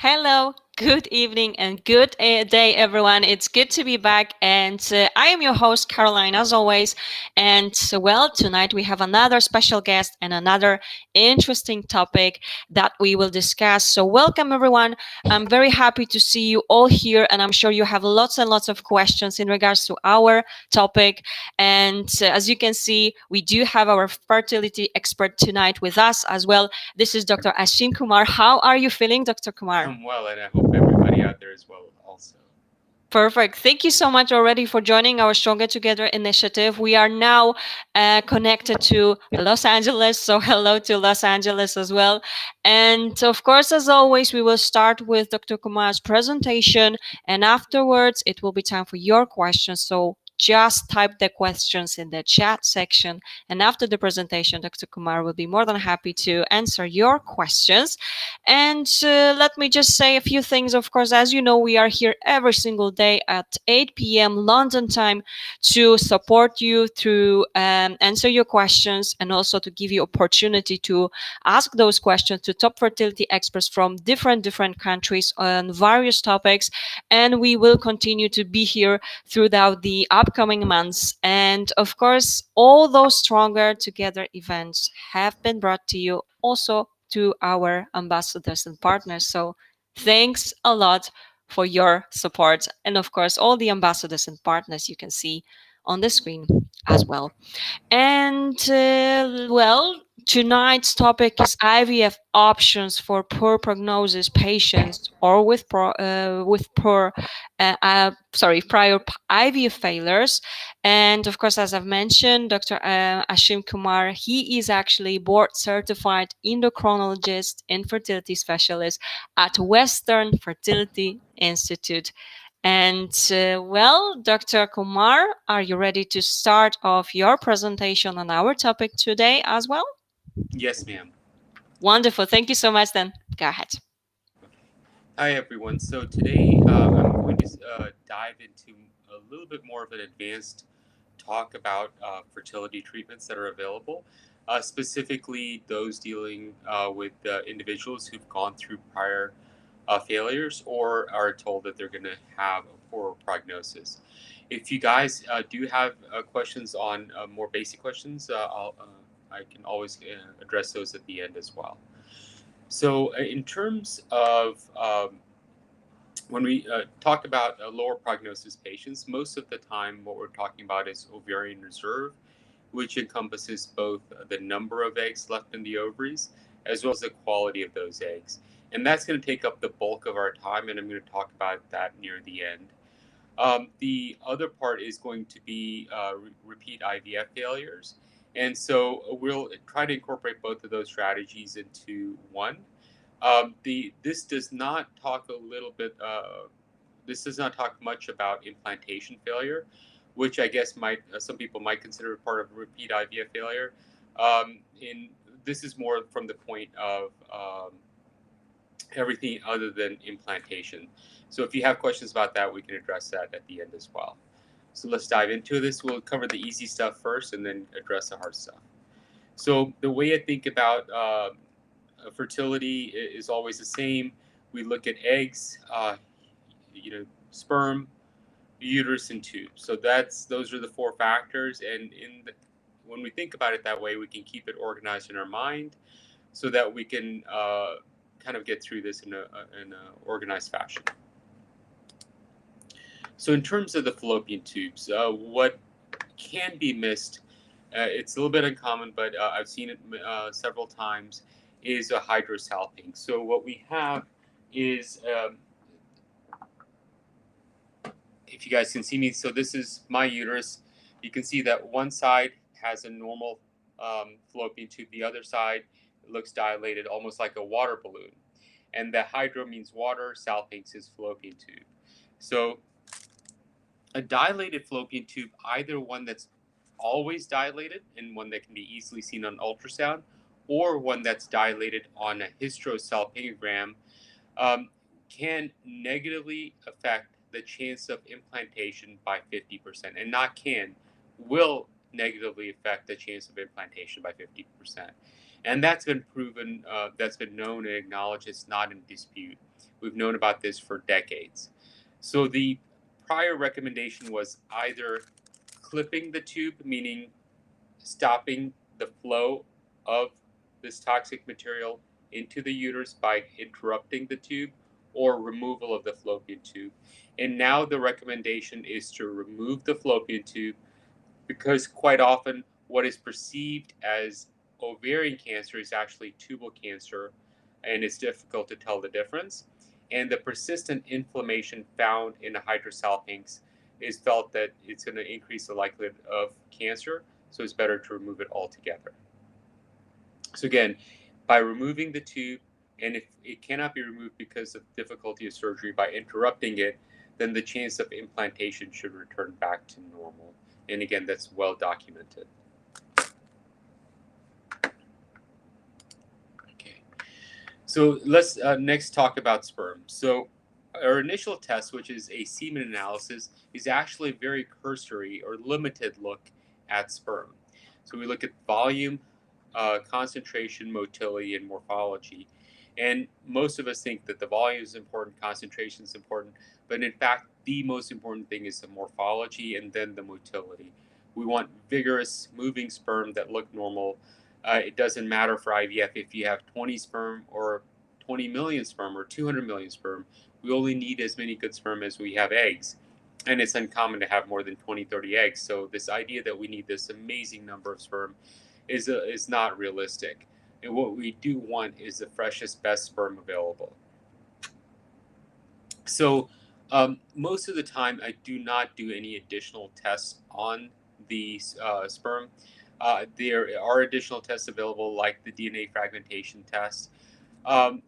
Hello, good evening, and good day, everyone. It's good to be back, and I am your host, Caroline, as always. And tonight we have another special guest and another interesting topic that we will discuss. So, welcome, everyone. I'm very happy to see you all here, and I'm sure you have lots and lots of questions in regards to our topic. And as you can see, we do have our fertility expert tonight with us as well. This is Dr. Ashim Kumar. How are you feeling, Dr. Kumar? I'm well, and I hope everybody out there is well also. Perfect. Thank you so much already for joining our Stronger Together initiative. We are now connected to Los Angeles. So, hello to Los Angeles as well. And of course, as always, we will start with Dr. Kumar's presentation. And afterwards, it will be time for your questions. So, just type the questions in the chat section. And after the presentation, Dr. Kumar will be more than happy to answer your questions. And let me just say a few things. Of course, as you know, we are here every single day at 8 p.m. London time to support you through answer your questions and also to give you opportunity to ask those questions to top fertility experts from different countries on various topics. And we will continue to be here throughout the upcoming months. And of course, all those Stronger Together events have been brought to you also to our ambassadors and partners. So thanks a lot for your support. And of course, all the ambassadors and partners you can see on the screen as well. And tonight's topic is IVF options for poor prognosis patients or prior IVF failures. And of course, as I've mentioned, Dr. Ashim Kumar, he is actually board certified endocrinologist, infertility specialist at Western Fertility Institute. And Dr. Kumar, are you ready to start off your presentation on our topic today as well? Yes, ma'am. Wonderful. Thank you so much. Then go ahead. Hi, everyone. So today I'm going to dive into a little bit more of an advanced talk about fertility treatments that are available, specifically those dealing with individuals who've gone through prior failures or are told that they're going to have a poor prognosis. If you guys do have questions on more basic questions, I can always address those at the end as well. So, in terms of when we talk about lower prognosis patients, most of the time what we're talking about is ovarian reserve, which encompasses both the number of eggs left in the ovaries as well as the quality of those eggs. And that's going to take up the bulk of our time, and I'm going to talk about that near the end. The other part is going to be repeat IVF failures. And so we'll try to incorporate both of those strategies into one. This does not talk a little bit. This does not talk much about implantation failure, which I guess might some people might consider part of repeat IVF failure. In This is more from the point of everything other than implantation. So if you have questions about that, we can address that at the end as well. So let's dive into this. We'll cover the easy stuff first and then address the hard stuff. So the way I think about fertility is always the same. We look at eggs, sperm, uterus, and tube. So those are the four factors. And when we think about it that way, we can keep it organized in our mind, so that we can kind of get through this in a organized fashion. So in terms of the fallopian tubes, what can be missed, it's a little bit uncommon, but I've seen it several times, is a hydrosalpinx. So what we have is, if you guys can see me, so this is my uterus. You can see that one side has a normal fallopian tube. The other side looks dilated, almost like a water balloon. And the hydro means water, salpinx is fallopian tube. So a dilated fallopian tube, either one that's always dilated and one that can be easily seen on ultrasound, or one that's dilated on a hysterosalpingogram, can negatively affect the chance of implantation by 50%. And not can, will negatively affect the chance of implantation by 50%. And that's been proven, that's been known and acknowledged, it's not in dispute. We've known about this for decades. So the prior recommendation was either clipping the tube, meaning stopping the flow of this toxic material into the uterus by interrupting the tube, or removal of the fallopian tube. And now the recommendation is to remove the fallopian tube, because quite often what is perceived as ovarian cancer is actually tubal cancer, and it's difficult to tell the difference. And the persistent inflammation found in the hydrosalpinx is felt that it's going to increase the likelihood of cancer, so it's better to remove it altogether. So again, by removing the tube, and if it cannot be removed because of difficulty of surgery, by interrupting it, then the chance of implantation should return back to normal. And again, that's well documented. Okay, so let's next talk about sperm. So our initial test, which is a semen analysis, is actually a very cursory or limited look at sperm. So we look at volume, concentration, motility, and morphology. And most of us think that the volume is important, concentration is important, but in fact, the most important thing is the morphology and then the motility. We want vigorous, moving sperm that look normal. It doesn't matter for IVF if you have 20 sperm or 20 million sperm or 200 million sperm. We only need as many good sperm as we have eggs. And it's uncommon to have more than 20, 30 eggs. So this idea that we need this amazing number of sperm is not realistic. And what we do want is the freshest, best sperm available. So most of the time, I do not do any additional tests on the sperm. There are additional tests available, like the DNA fragmentation test.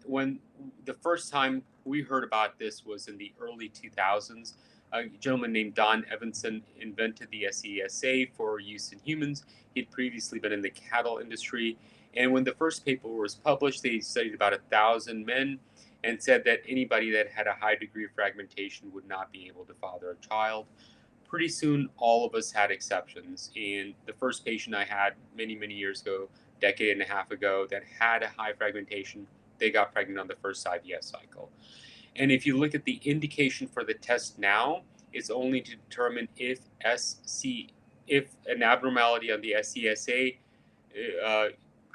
When the first time we heard about this was in the early 2000s, a gentleman named Don Evanson invented the SESA for use in humans. He'd previously been in the cattle industry. And when the first paper was published, they studied about 1,000 men and said that anybody that had a high degree of fragmentation would not be able to father a child. Pretty soon, all of us had exceptions. And the first patient I had many, many years ago, decade and a half ago, that had a high fragmentation, they got pregnant on the first IVF cycle. And if you look at the indication for the test now, it's only to determine if an abnormality on the SCSA uh,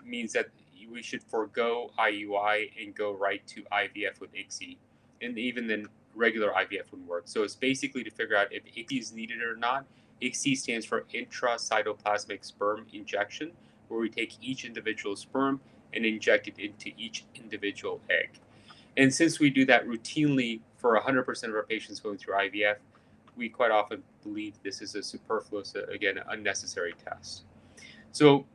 means that we should forego IUI and go right to IVF with ICSI. And even then, regular IVF would work. So it's basically to figure out if ICSI is needed or not. ICSI stands for intracytoplasmic sperm injection, where we take each individual sperm and inject it into each individual egg. And since we do that routinely for 100% of our patients going through IVF, we quite often believe this is a superfluous, again, unnecessary test. So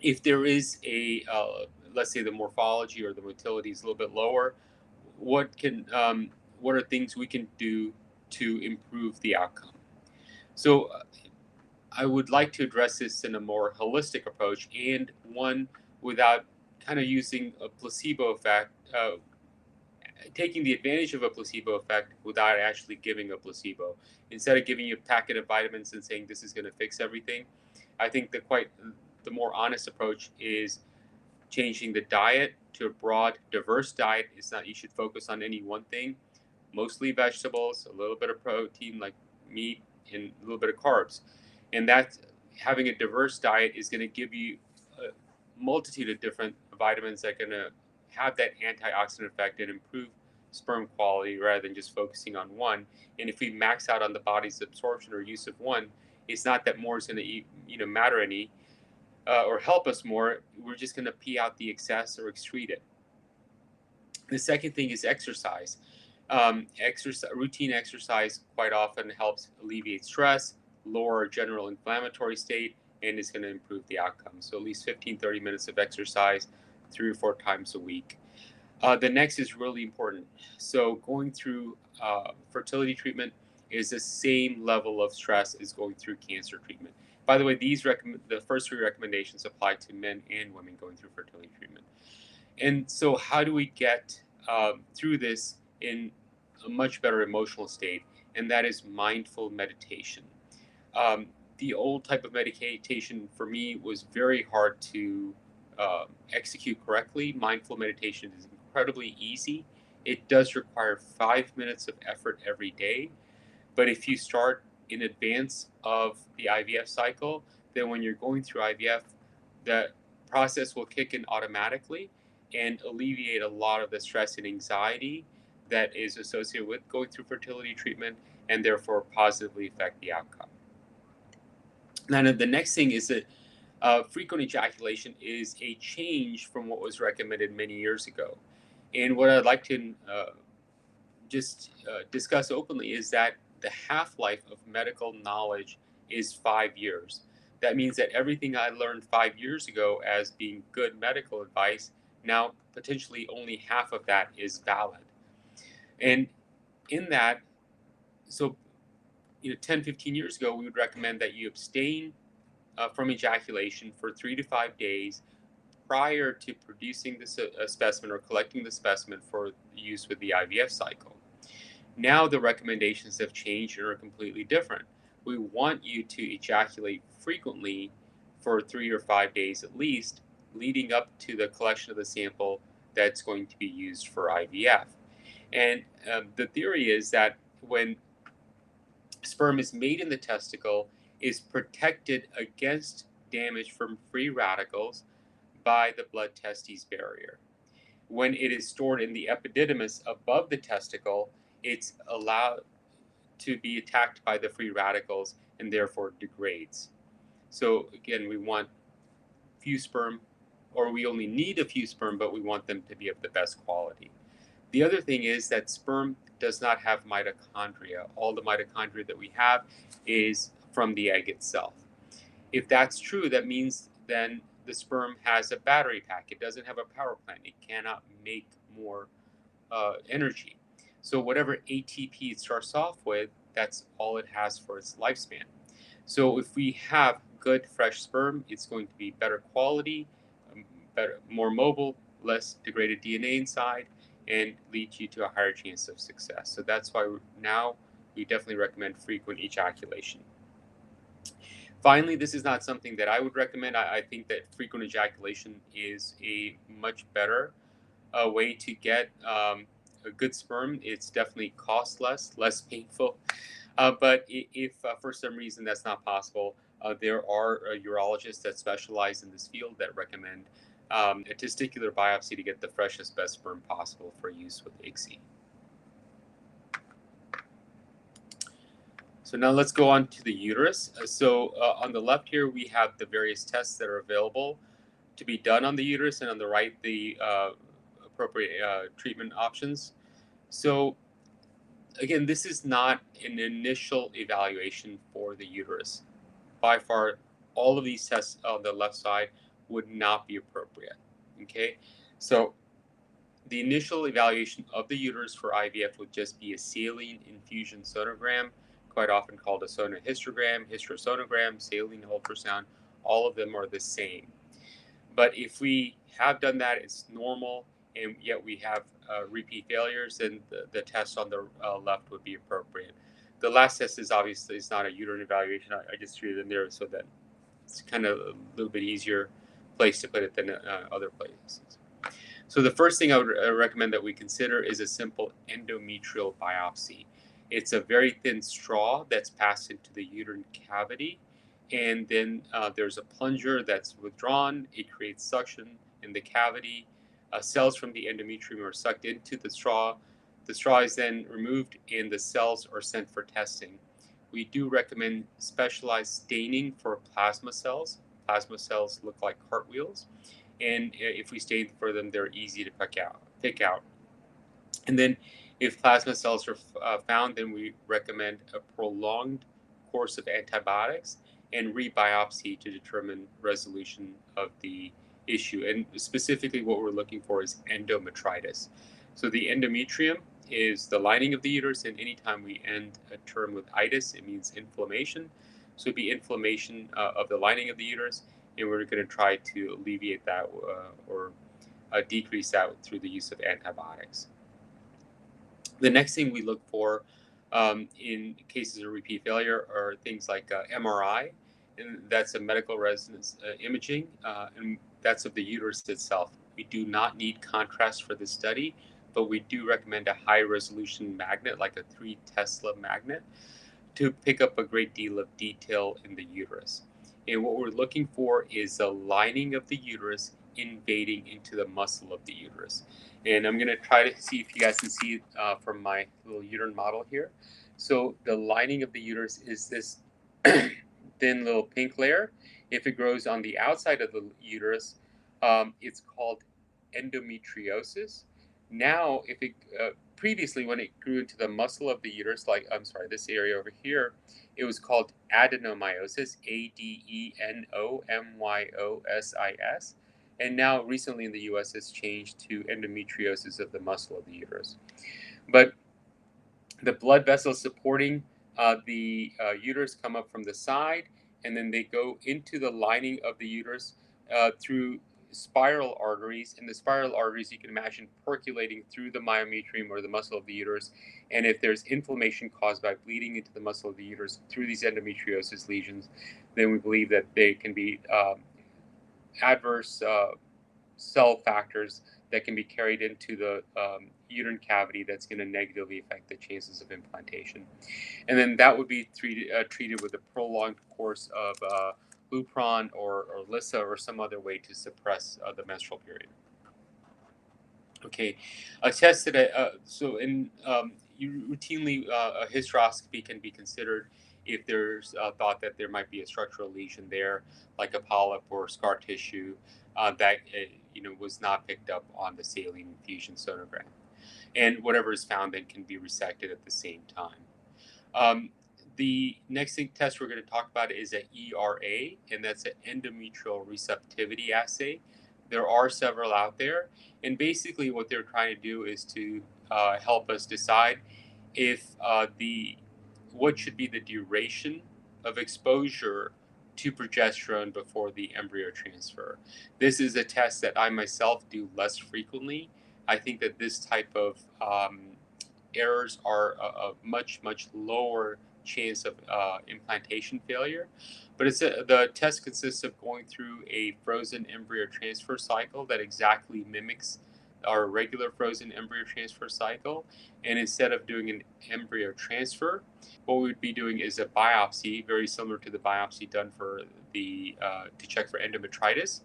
if there is let's say the morphology or the motility is a little bit lower, what are things we can do to improve the outcome? So I would like to address this in a more holistic approach, and one without kind of using a placebo effect, taking the advantage of a placebo effect without actually giving a placebo. Instead of giving you a packet of vitamins and saying this is going to fix everything, I think the more honest approach is changing the diet to a broad, diverse diet. It's not you should focus on any one thing, mostly vegetables, a little bit of protein like meat, and a little bit of carbs. And that having a diverse diet is going to give you a multitude of different vitamins that are going to have that antioxidant effect and improve sperm quality rather than just focusing on one. And if we max out on the body's absorption or use of one, it's not that more is going to matter any or help us more. We're just going to pee out the excess or excrete it. The second thing is exercise. Routine exercise quite often helps alleviate stress, lower general inflammatory state, and is going to improve the outcome. So at least 15, 30 minutes of exercise 3 or 4 times a week. The next is really important. So going through fertility treatment is the same level of stress as going through cancer treatment. By the way, the first 3 recommendations apply to men and women going through fertility treatment. And so, how do we get through this in a much better emotional state? And that is mindful meditation. The old type of meditation for me was very hard to execute correctly. Mindful meditation is incredibly easy It does require 5 minutes of effort every day, but if you start in advance of the IVF cycle, then when you're going through IVF, the process will kick in automatically and alleviate a lot of the stress and anxiety that is associated with going through fertility treatment, and therefore positively affect the outcome. Now, the next thing is that frequent ejaculation is a change from what was recommended many years ago. And what I'd like to just discuss openly is that the half-life of medical knowledge is 5 years. That means that everything I learned 5 years ago as being good medical advice, now potentially only half of that is valid. And in that, so 10, 15 years ago, we would recommend that you abstain from ejaculation for 3 to 5 days prior to producing the specimen or collecting the specimen for use with the IVF cycle. Now the recommendations have changed and are completely different. We want you to ejaculate frequently for 3 or 5 days at least, leading up to the collection of the sample that's going to be used for IVF. And the theory is that when sperm is made in the testicle, is protected against damage from free radicals by the blood testes barrier. When it is stored in the epididymis above the testicle, it's allowed to be attacked by the free radicals and therefore degrades. So again, we want few sperm, or we only need a few sperm, but we want them to be of the best quality. The other thing is that sperm does not have mitochondria. All the mitochondria that we have is from the egg itself. If that's true, that means then the sperm has a battery pack. It doesn't have a power plant. It cannot make more energy. So whatever ATP it starts off with, that's all it has for its lifespan. So if we have good fresh sperm, it's going to be better quality, better, more mobile, less degraded DNA inside, and lead you to a higher chance of success. So that's why now we definitely recommend frequent ejaculation. Finally, this is not something that I would recommend. I think that frequent ejaculation is a much better way to get a good sperm. It's definitely cost less painful. But if for some reason that's not possible, there are urologists that specialize in this field that recommend a testicular biopsy to get the freshest, best sperm possible for use with ICSI. So now let's go on to the uterus. So on the left here, we have the various tests that are available to be done on the uterus, and on the right, the appropriate treatment options. So again, this is not an initial evaluation for the uterus. By far, all of these tests on the left side would not be appropriate. Okay, so the initial evaluation of the uterus for IVF would just be a saline infusion sonogram, quite often called a sonohysterogram, hysterosonogram, saline ultrasound. All of them are the same. But if we have done that, it's normal, and yet we have repeat failures, then the test on the left would be appropriate. The last test is obviously it's not a uterine evaluation. I just threw it in there so that it's kind of a little bit easier place to put it than other places. So the first thing I would recommend that we consider is a simple endometrial biopsy. It's a very thin straw that's passed into the uterine cavity, and then there's a plunger that's withdrawn. It creates suction in the cavity. Cells from the endometrium are sucked into the straw. The straw is then removed, and the cells are sent for testing. We do recommend specialized staining for plasma cells. Plasma cells look like cartwheels, and if we stain for them, they're easy to pick out. And then if plasma cells are found, then we recommend a prolonged course of antibiotics and rebiopsy to determine resolution of the issue. And specifically what we're looking for is endometritis. So the endometrium is the lining of the uterus, and anytime we end a term with itis, it means inflammation. So it'd be inflammation of the lining of the uterus, and we're going to try to alleviate that or decrease that through the use of antibiotics. The next thing we look for in cases of repeat failure are things like MRI, and that's a medical resonance imaging, and that's of the uterus itself. We do not need contrast for this study, but we do recommend a high resolution magnet, like a 3 Tesla magnet, to pick up a great deal of detail in the uterus. And what we're looking for is the lining of the uterus invading into the muscle of the uterus. And I'm going to try to see if you guys can see it from my little uterine model here. So the lining of the uterus is this thin little pink layer. If it grows on the outside of the uterus, it's called endometriosis. Now, if it previously, when it grew into the muscle of the uterus, like I'm sorry, this area over here, it was called adenomyosis, Adenomyosis, and now recently in the U.S. it's changed to endometriosis of the muscle of the uterus. But the blood vessels supporting the uterus come up from the side, and then they go into the lining of the uterus through spiral arteries. And the spiral arteries, you can imagine percolating through the myometrium or the muscle of the uterus. And if there's inflammation caused by bleeding into the muscle of the uterus through these endometriosis lesions, then we believe that they can be adverse cell factors that can be carried into the uterine cavity that's going to negatively affect the chances of implantation. And then that would be treated with a prolonged course of Lupron or Lissa or some other way to suppress the menstrual period. Okay, a test that routinely a hysteroscopy can be considered if there's thought that there might be a structural lesion there, like a polyp or scar tissue that was not picked up on the saline infusion sonogram, and whatever is found then can be resected at the same time. The next test we're going to talk about is an ERA, and that's an endometrial receptivity assay. There are several out there, and basically what they're trying to do is to help us decide if what should be the duration of exposure to progesterone before the embryo transfer. This is a test that I myself do less frequently. I think that this type of errors are a much lower chance of implantation failure. But the test consists of going through a frozen embryo transfer cycle that exactly mimics our regular frozen embryo transfer cycle. And instead of doing an embryo transfer, what we would be doing is a biopsy, very similar to the biopsy done for the to check for endometritis.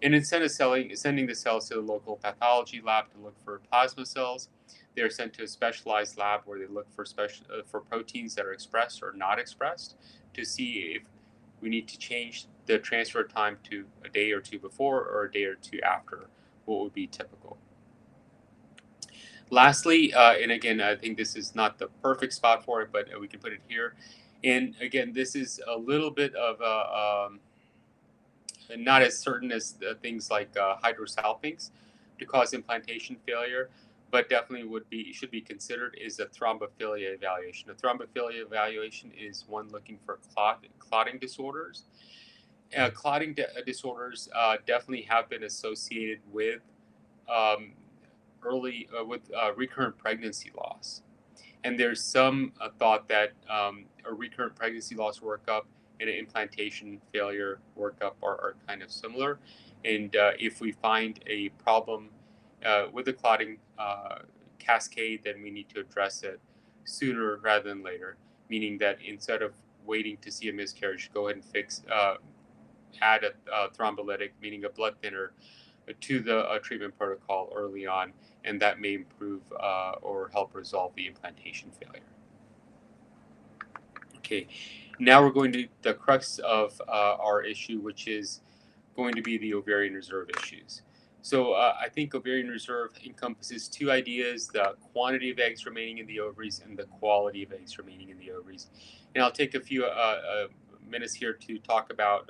And instead of sending the cells to the local pathology lab to look for plasma cells, they're sent to a specialized lab where they look for proteins that are expressed or not expressed to see if we need to change the transfer time to a day or two before or a day or two after what would be typical. Lastly, and again, I think this is not the perfect spot for it, but we can put it here. And again, this is a little bit of a not as certain as things like hydrosalpinx to cause implantation failure, but definitely should be considered is a thrombophilia evaluation. A thrombophilia evaluation is one looking for clotting disorders. Clotting disorders definitely have been associated with um, recurrent pregnancy loss. And there's some thought that a recurrent pregnancy loss workup and an implantation failure workup are kind of similar. And if we find a problem with the clotting cascade, then we need to address it sooner rather than later. Meaning that instead of waiting to see a miscarriage, go ahead and add a thrombolytic, meaning a blood thinner, to the treatment protocol early on, and that may improve or help resolve the implantation failure. Okay, now we're going to the crux of our issue, which is going to be the ovarian reserve issues. So I think ovarian reserve encompasses two ideas: the quantity of eggs remaining in the ovaries and the quality of eggs remaining in the ovaries. And I'll take a few minutes here to talk about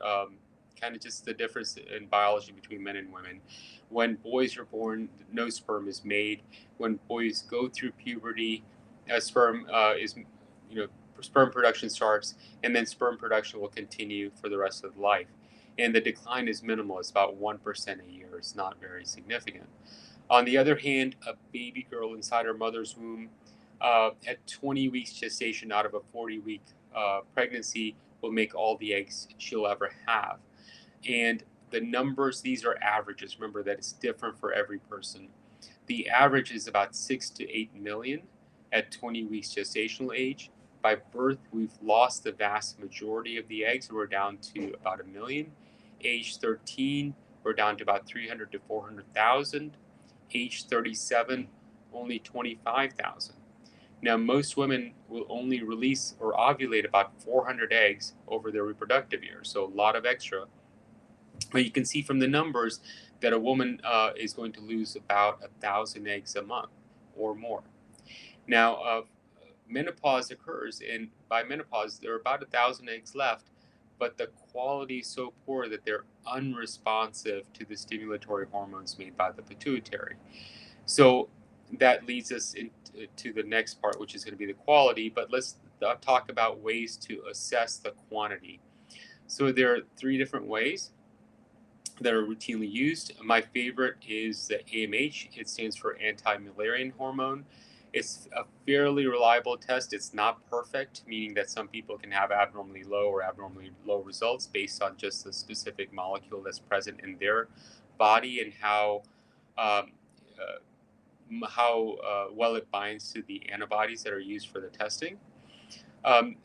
kind of just the difference in biology between men and women. When boys are born, no sperm is made. When boys go through puberty, sperm is, sperm production starts, and then sperm production will continue for the rest of life. And the decline is minimal. It's about 1% a year. It's not very significant. On the other hand, a baby girl inside her mother's womb at 20 weeks gestation out of a 40-week pregnancy will make all the eggs she'll ever have. And the numbers, these are averages. Remember that it's different for every person. The average is about 6 to 8 million at 20 weeks gestational age. By birth, we've lost the vast majority of the eggs. We're down to about a million. Age 13, we're down to about 300 to 400,000. Age 37, only 25,000. Now, most women will only release or ovulate about 400 eggs over their reproductive years, so a lot of extra. But you can see from the numbers that a woman is going to lose about 1,000 eggs a month or more. Now, menopause occurs, and by menopause, there are about 1,000 eggs left, but the quality is so poor that they're unresponsive to the stimulatory hormones made by the pituitary. So that leads us into the next part, which is going to be the quality. But let's talk about ways to assess the quantity. So there are three different ways that are routinely used. My favorite is the AMH. It stands for anti-Müllerian hormone. It's a fairly reliable test. It's not perfect, meaning that some people can have abnormally low or abnormally low results based on just the specific molecule that's present in their body and um, well it binds to the antibodies that are used for the testing. Um,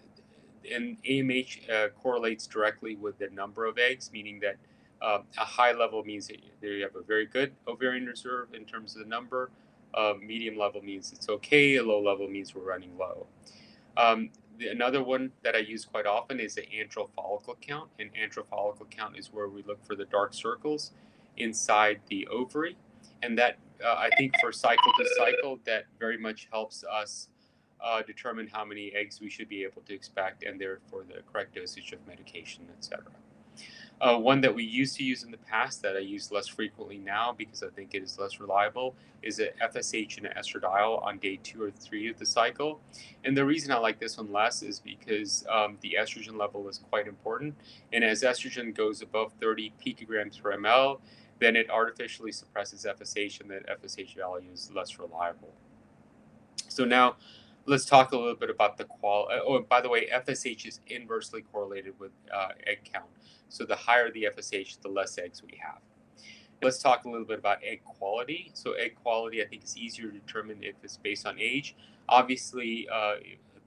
and AMH correlates directly with the number of eggs, meaning that a high level means that you have a very good ovarian reserve in terms of the number. Medium level means it's okay. A low level means we're running low. Another one that I use quite often is the antral follicle count. And antral follicle count is where we look for the dark circles inside the ovary. And that, I think, for cycle to cycle, that very much helps us determine how many eggs we should be able to expect and therefore the correct dosage of medication, etc. One that we used to use in the past that I use less frequently now because I think it is less reliable is a FSH and an estradiol on day 2 or 3 of the cycle. And the reason I like this one less is because the estrogen level is quite important. And as estrogen goes above 30 picograms per ml, then it artificially suppresses FSH, and that FSH value is less reliable. So now let's talk a little bit about the quality. Oh, by the way, FSH is inversely correlated with egg count. So the higher the FSH, the less eggs we have. Let's talk a little bit about egg quality. So egg quality, I think, is easier to determine if it's based on age. Obviously, a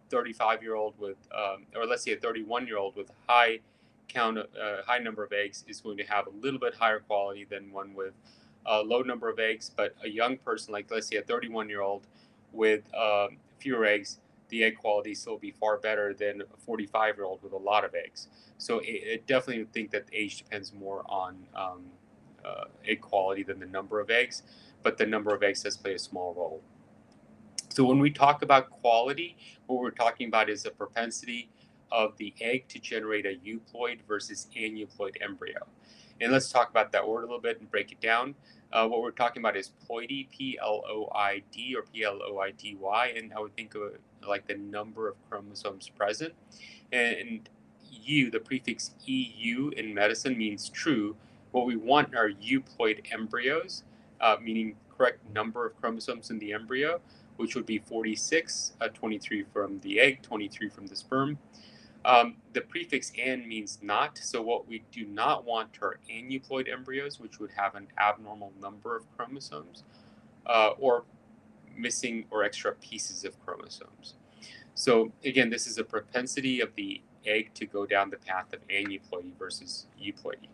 35-year-old with, or let's say a 31-year-old with high number of eggs is going to have a little bit higher quality than one with a low number of eggs. But a young person, like let's say a 31-year-old with fewer eggs, the egg quality still be far better than a 45-year-old with a lot of eggs. So it definitely would think that the age depends more on egg quality than the number of eggs, but the number of eggs does play a small role. So when we talk about quality, what we're talking about is the propensity of the egg to generate a euploid versus aneuploid embryo. And let's talk about that word a little bit and break it down. What we're talking about is ploidy, Ploid or Ploidy, and I would think of it like the number of chromosomes present. And U, the prefix EU in medicine means true. What we want are euploid embryos, meaning correct number of chromosomes in the embryo, which would be 46, 23 from the egg, 23 from the sperm. The prefix "an" means not, so what we do not want are aneuploid embryos, which would have an abnormal number of chromosomes, or missing or extra pieces of chromosomes. So again, this is a propensity of the egg to go down the path of aneuploidy versus euploidy.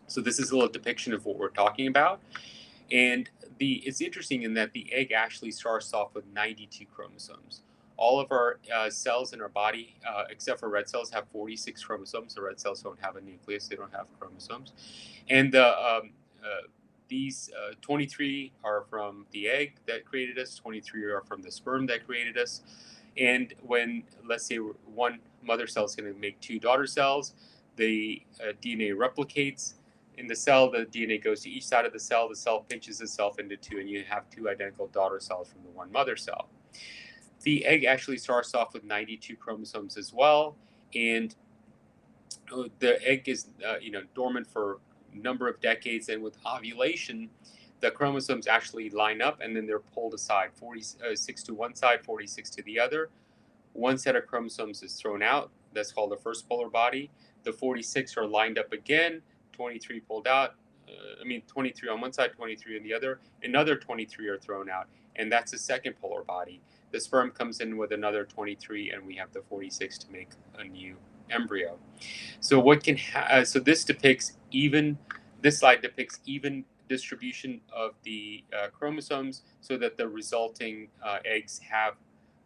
So this is a little depiction of what we're talking about. And it's interesting in that the egg actually starts off with 92 chromosomes. All of our cells in our body, except for red cells, have 46 chromosomes. The red cells don't have a nucleus; they don't have chromosomes. And these 23 are from the egg that created us. 23 are from the sperm that created us. And when, let's say, one mother cell is going to make two daughter cells, the DNA replicates in the cell. The DNA goes to each side of the cell pinches itself into two, and you have two identical daughter cells from the one mother cell. The egg actually starts off with 92 chromosomes as well, and the egg is dormant for a number of decades, and with ovulation, the chromosomes actually line up and then they're pulled aside, 46 to one side, 46 to the other. One set of chromosomes is thrown out. That's called the first polar body. The 46 are lined up again, 23 pulled out, 23 on one side, 23 on the other, another 23 are thrown out, and that's the second polar body. The sperm comes in with another 23, and we have the 46 to make a new embryo. So this slide depicts even distribution of the chromosomes so that the resulting eggs have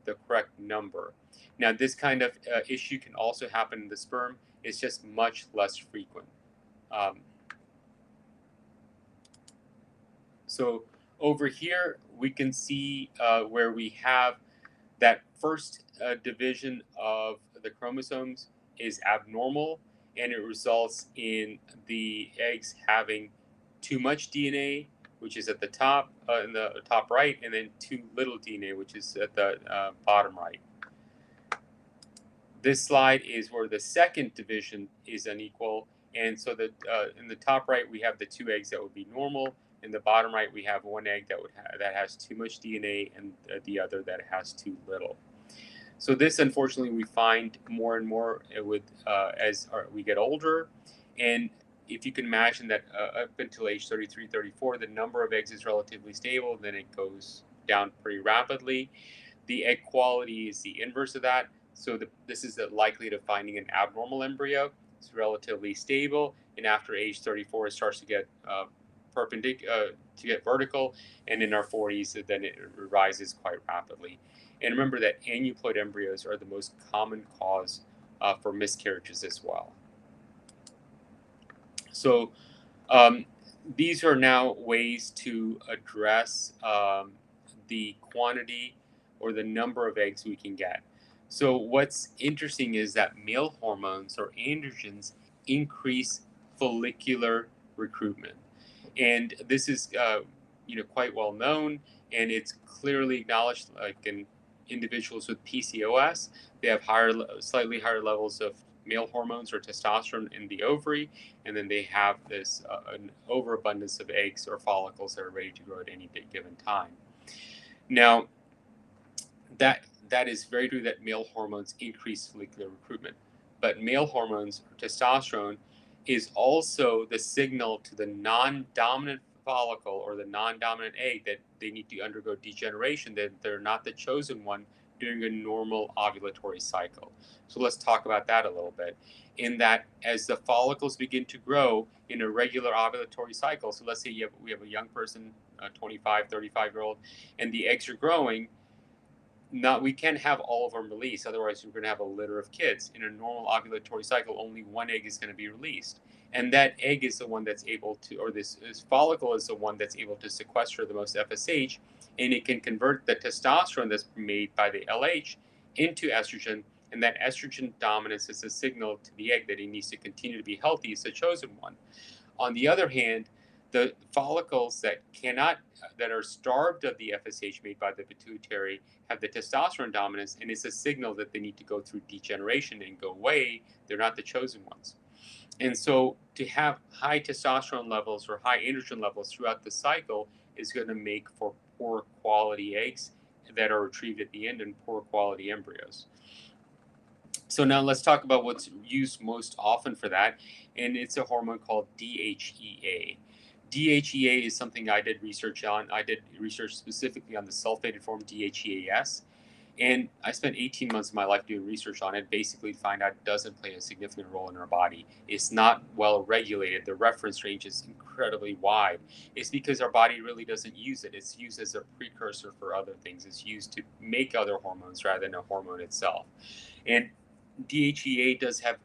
the correct number. Now, this kind of issue can also happen in the sperm. It's just much less frequent. So over here, we can see where we have that first division of the chromosomes is abnormal, and it results in the eggs having too much DNA, which is at the top, in the top right, and then too little DNA, which is at the bottom right. This slide is where the second division is unequal, and so that in the top right we have the two eggs that would be normal. In the bottom right we have one egg that has too much DNA, and the other that has too little. So this, unfortunately, we find more and more with we get older, and if you can imagine that up until age 33, 34, the number of eggs is relatively stable, then it goes down pretty rapidly. The egg quality is the inverse of that. So this is the likelihood of finding an abnormal embryo. It's relatively stable, and after age 34, it starts to get perpendicular, to get vertical, and in our 40s, then it rises quite rapidly. And remember that aneuploid embryos are the most common cause for miscarriages as well. So these are now ways to address the quantity or the number of eggs we can get. So what's interesting is that male hormones or androgens increase follicular recruitment, and this is quite well known, and it's clearly acknowledged. Like in individuals with PCOS, they have slightly higher levels of male hormones or testosterone in the ovary, and then they have this an overabundance of eggs or follicles that are ready to grow at any given time. Now, that is very true that male hormones increase follicular recruitment, but male hormones or testosterone is also the signal to the non-dominant follicle or the non-dominant egg that they need to undergo degeneration, that they're not the chosen one during a normal ovulatory cycle. So let's talk about that a little bit. In that, as the follicles begin to grow in a regular ovulatory cycle, so let's say we have a young person, a 25, 35-year-old, and the eggs are growing, we can't have all of them released, otherwise we're going to have a litter of kids. In a normal ovulatory cycle, only one egg is going to be released, and that egg is the one that's able to, or this follicle is the one that's able to sequester the most FSH, and it can convert the testosterone that's made by the LH into estrogen, and that estrogen dominance is a signal to the egg that it needs to continue to be healthy. It's the chosen one. On the other hand, the follicles that are starved of the FSH made by the pituitary have the testosterone dominance, and it's a signal that they need to go through degeneration and go away. They're not the chosen ones. And so to have high testosterone levels or high androgen levels throughout the cycle is going to make for poor quality eggs that are retrieved at the end and poor quality embryos. So now let's talk about what's used most often for that, and it's a hormone called DHEA. DHEA is something I did research on. I did research specifically on the sulfated form DHEAS, and I spent 18 months of my life doing research on it, basically to find out it doesn't play a significant role in our body. It's not well regulated. The reference range is incredibly wide. It's because our body really doesn't use it. It's used as a precursor for other things. It's used to make other hormones rather than a hormone itself. And DHEA does have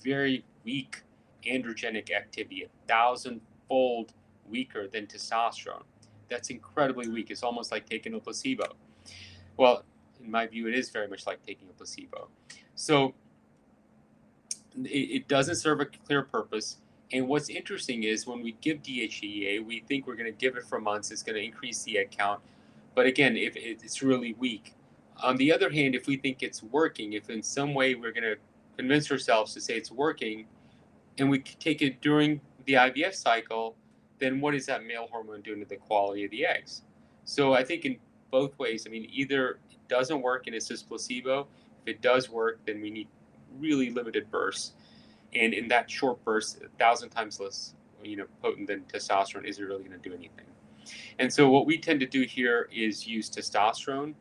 very weak androgenic activity, 1,000-fold weaker than testosterone. That's incredibly weak. It's almost like taking a placebo. Well, in my view, it is very much like taking a placebo. So it doesn't serve a clear purpose. And what's interesting is when we give DHEA, we think we're going to give it for months. It's going to increase the egg count. But again, if it's really weak. On the other hand, if we think it's working, if in some way we're going to convince ourselves to say it's working, and we take it during the IVF cycle, then what is that male hormone doing to the quality of the eggs? So I think in both ways, either it doesn't work and it's just placebo. If it does work, then we need really limited bursts. And in that short burst, 1,000 times less potent than testosterone, is it really going to do anything? And so what we tend to do here is use testosterone.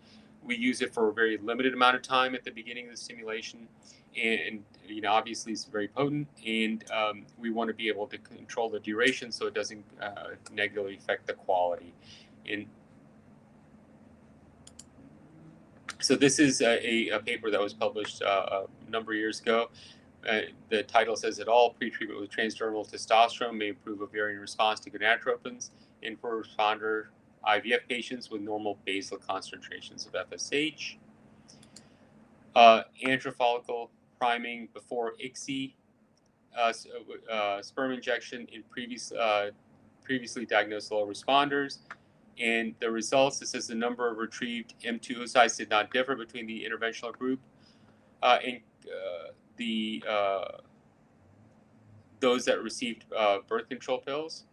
We use it for a very limited amount of time at the beginning of the stimulation, and obviously it's very potent, and we want to be able to control the duration so it doesn't negatively affect the quality. And so this is a paper that was published a number of years ago. The title says that all pretreatment with transdermal testosterone may improve ovarian response to gonadotropins in first responder IVF patients with normal basal concentrations of FSH. Antral follicle priming before ICSI, sperm injection in previously diagnosed low responders. And the results, it says the number of retrieved M2 oocytes did not differ between the interventional group and the those that received birth control pills.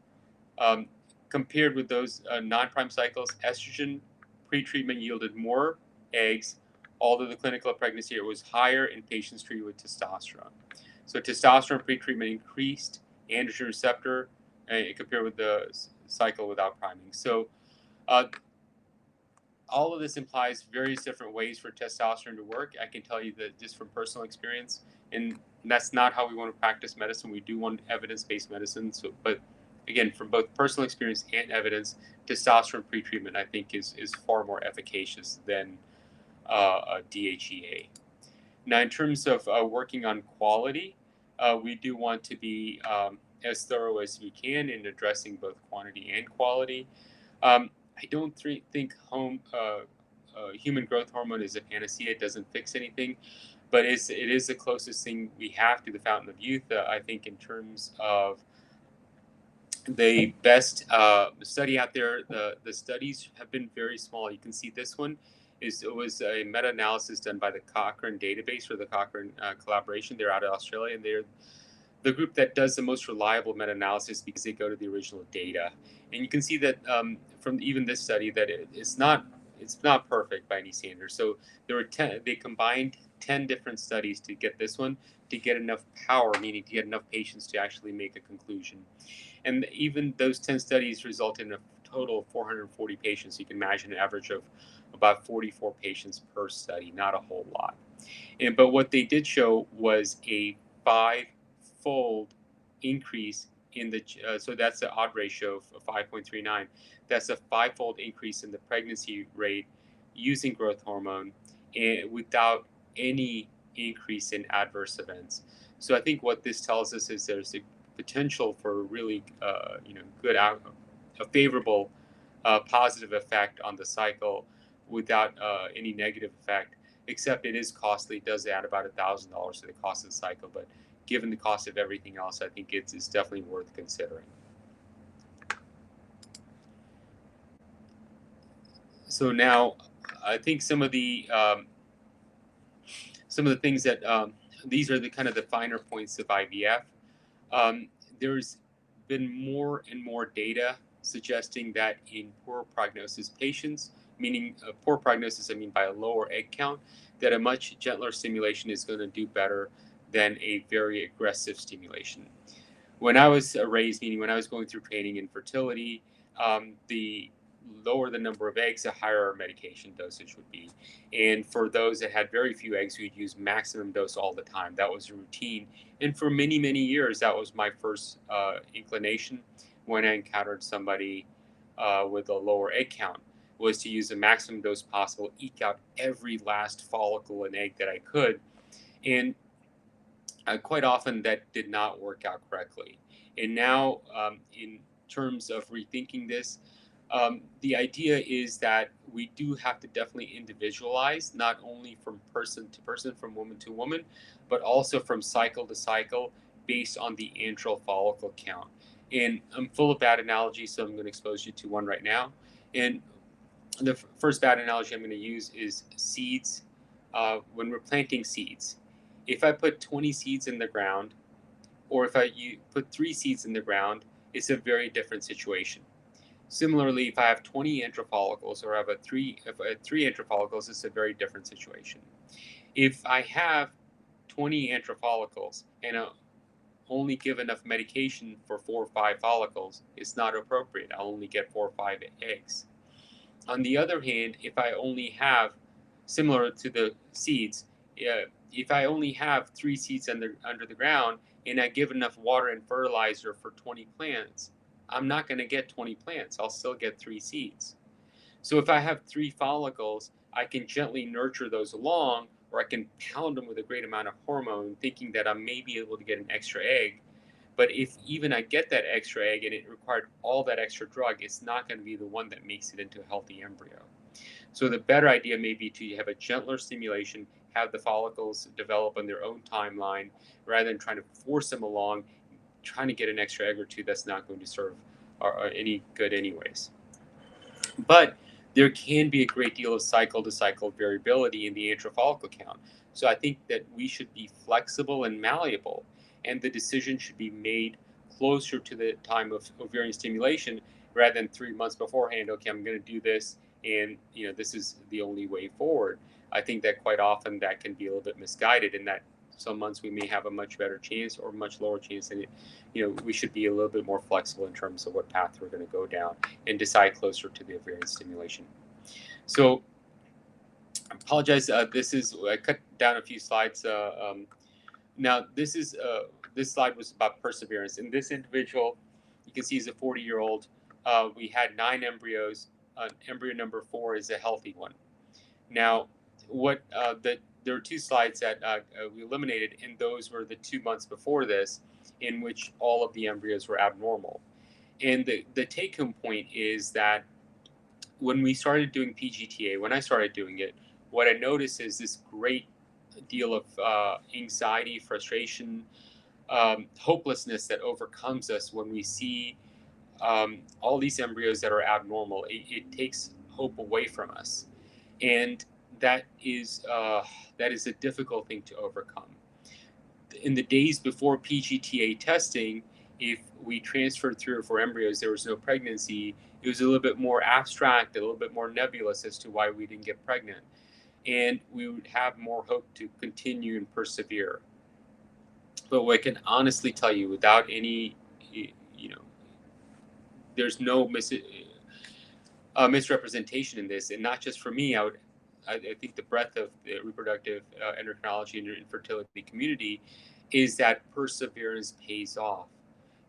Compared with those non-prime cycles, estrogen pretreatment yielded more eggs, although the clinical pregnancy rate was higher in patients treated with testosterone. So testosterone pretreatment increased androgen receptor compared with the cycle without priming. So all of this implies various different ways for testosterone to work. I can tell you that just from personal experience, and that's not how we want to practice medicine. We do want evidence-based medicine. So, but again, from both personal experience and evidence, testosterone pretreatment I think is far more efficacious than a DHEA. Now, in terms of working on quality, we do want to be as thorough as we can in addressing both quantity and quality. I don't think human growth hormone is a panacea. It doesn't fix anything, but it is the closest thing we have to the fountain of youth. I think in terms of the best study out there, the studies have been very small. You can see this one. It was a meta-analysis done by the Cochrane database or the Cochrane collaboration. They're out of Australia, and they're the group that does the most reliable meta-analysis because they go to the original data. And you can see that from even this study that it's not perfect by any standard. So there were they combined 10 different studies to get this one, to get enough power, meaning to get enough patients to actually make a conclusion. And even those 10 studies resulted in a total of 440 patients. You can imagine an average of about 44 patients per study, not a whole lot. But what they did show was a 5-fold increase in the, so that's the odd ratio of 5.39. That's a 5-fold increase in the pregnancy rate using growth hormone and without any increase in adverse events. So I think what this tells us is there's a potential for really, good outcome, a favorable, positive effect on the cycle without any negative effect. Except it is costly. It does add about $1,000 to the cost of the cycle, but given the cost of everything else, I think it's definitely worth considering. So now, I think some of the things that these are the kind of the finer points of IVF. There's been more and more data suggesting that in poor prognosis patients, meaning poor prognosis, I mean by a lower egg count, that a much gentler stimulation is going to do better than a very aggressive stimulation. When I was raised, meaning when I was going through training in fertility, the lower the number of eggs, the higher our medication dosage would be. And for those that had very few eggs, we'd use maximum dose all the time. That was a routine. And for many, many years, that was my first inclination when I encountered somebody with a lower egg count, was to use the maximum dose possible, eke out every last follicle and egg that I could. And quite often that did not work out correctly. And now, in terms of rethinking this, the idea is that we do have to definitely individualize, not only from person to person, from woman to woman, but also from cycle to cycle based on the antral follicle count. And I'm full of bad analogies, so I'm going to expose you to one right now. And the first bad analogy I'm going to use is seeds. When we're planting seeds, if I put 20 seeds in the ground, or if I put 3 seeds in the ground, it's a very different situation. Similarly, if I have 20 antral follicles, or I have 3 antral follicles, it's a very different situation. If I have 20 antral follicles and only give enough medication for 4 or 5 follicles, it's not appropriate. I'll only get 4 or 5 eggs. On the other hand, if I only have, similar to the seeds, if I only have 3 seeds under the ground and I give enough water and fertilizer for 20 plants, I'm not going to get 20 plants. I'll still get 3 seeds. So if I have 3 follicles, I can gently nurture those along, or I can pound them with a great amount of hormone, thinking that I may be able to get an extra egg. But if even I get that extra egg and it required all that extra drug, it's not going to be the one that makes it into a healthy embryo. So the better idea may be to have a gentler stimulation, have the follicles develop on their own timeline, rather than trying to force them along, trying to get an extra egg or two that's not going to serve any good anyways. But there can be a great deal of cycle to cycle variability in the antral follicle count. So I think that we should be flexible and malleable, and the decision should be made closer to the time of ovarian stimulation rather than 3 months beforehand. Okay, I'm going to do this, and this is the only way forward. I think that quite often that can be a little bit misguided, in that some months we may have a much better chance or much lower chance, and we should be a little bit more flexible in terms of what path we're going to go down and decide closer to the ovarian stimulation. So I apologize. I cut down a few slides. Now this slide was about perseverance. In this individual, you can see he's a 40-year-old. We had 9 embryos. Embryo number 4 is a healthy one. Now, there were 2 slides that we eliminated, and those were the 2 months before this, in which all of the embryos were abnormal. And the take-home point is that when we started doing PGTA, when I started doing it, what I noticed is this great deal of anxiety, frustration, hopelessness that overcomes us when we see all these embryos that are abnormal. It takes hope away from us, and that is a difficult thing to overcome. In the days before PGTA testing, if we transferred 3 or 4 embryos, there was no pregnancy, it was a little bit more abstract, a little bit more nebulous as to why we didn't get pregnant. And we would have more hope to continue and persevere. But what I can honestly tell you, without any, there's no misrepresentation in this, and not just for me. I think the breadth of the reproductive endocrinology and infertility community is that perseverance pays off.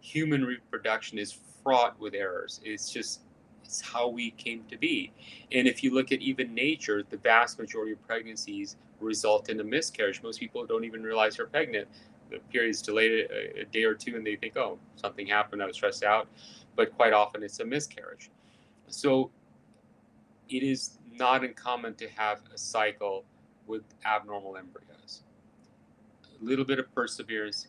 Human reproduction is fraught with errors. It's how we came to be. And if you look at even nature, the vast majority of pregnancies result in a miscarriage. Most people don't even realize they're pregnant. The period's delayed a day or two, and they think, oh, something happened, I was stressed out. But quite often it's a miscarriage. So it is not uncommon to have a cycle with abnormal embryos. A little bit of perseverance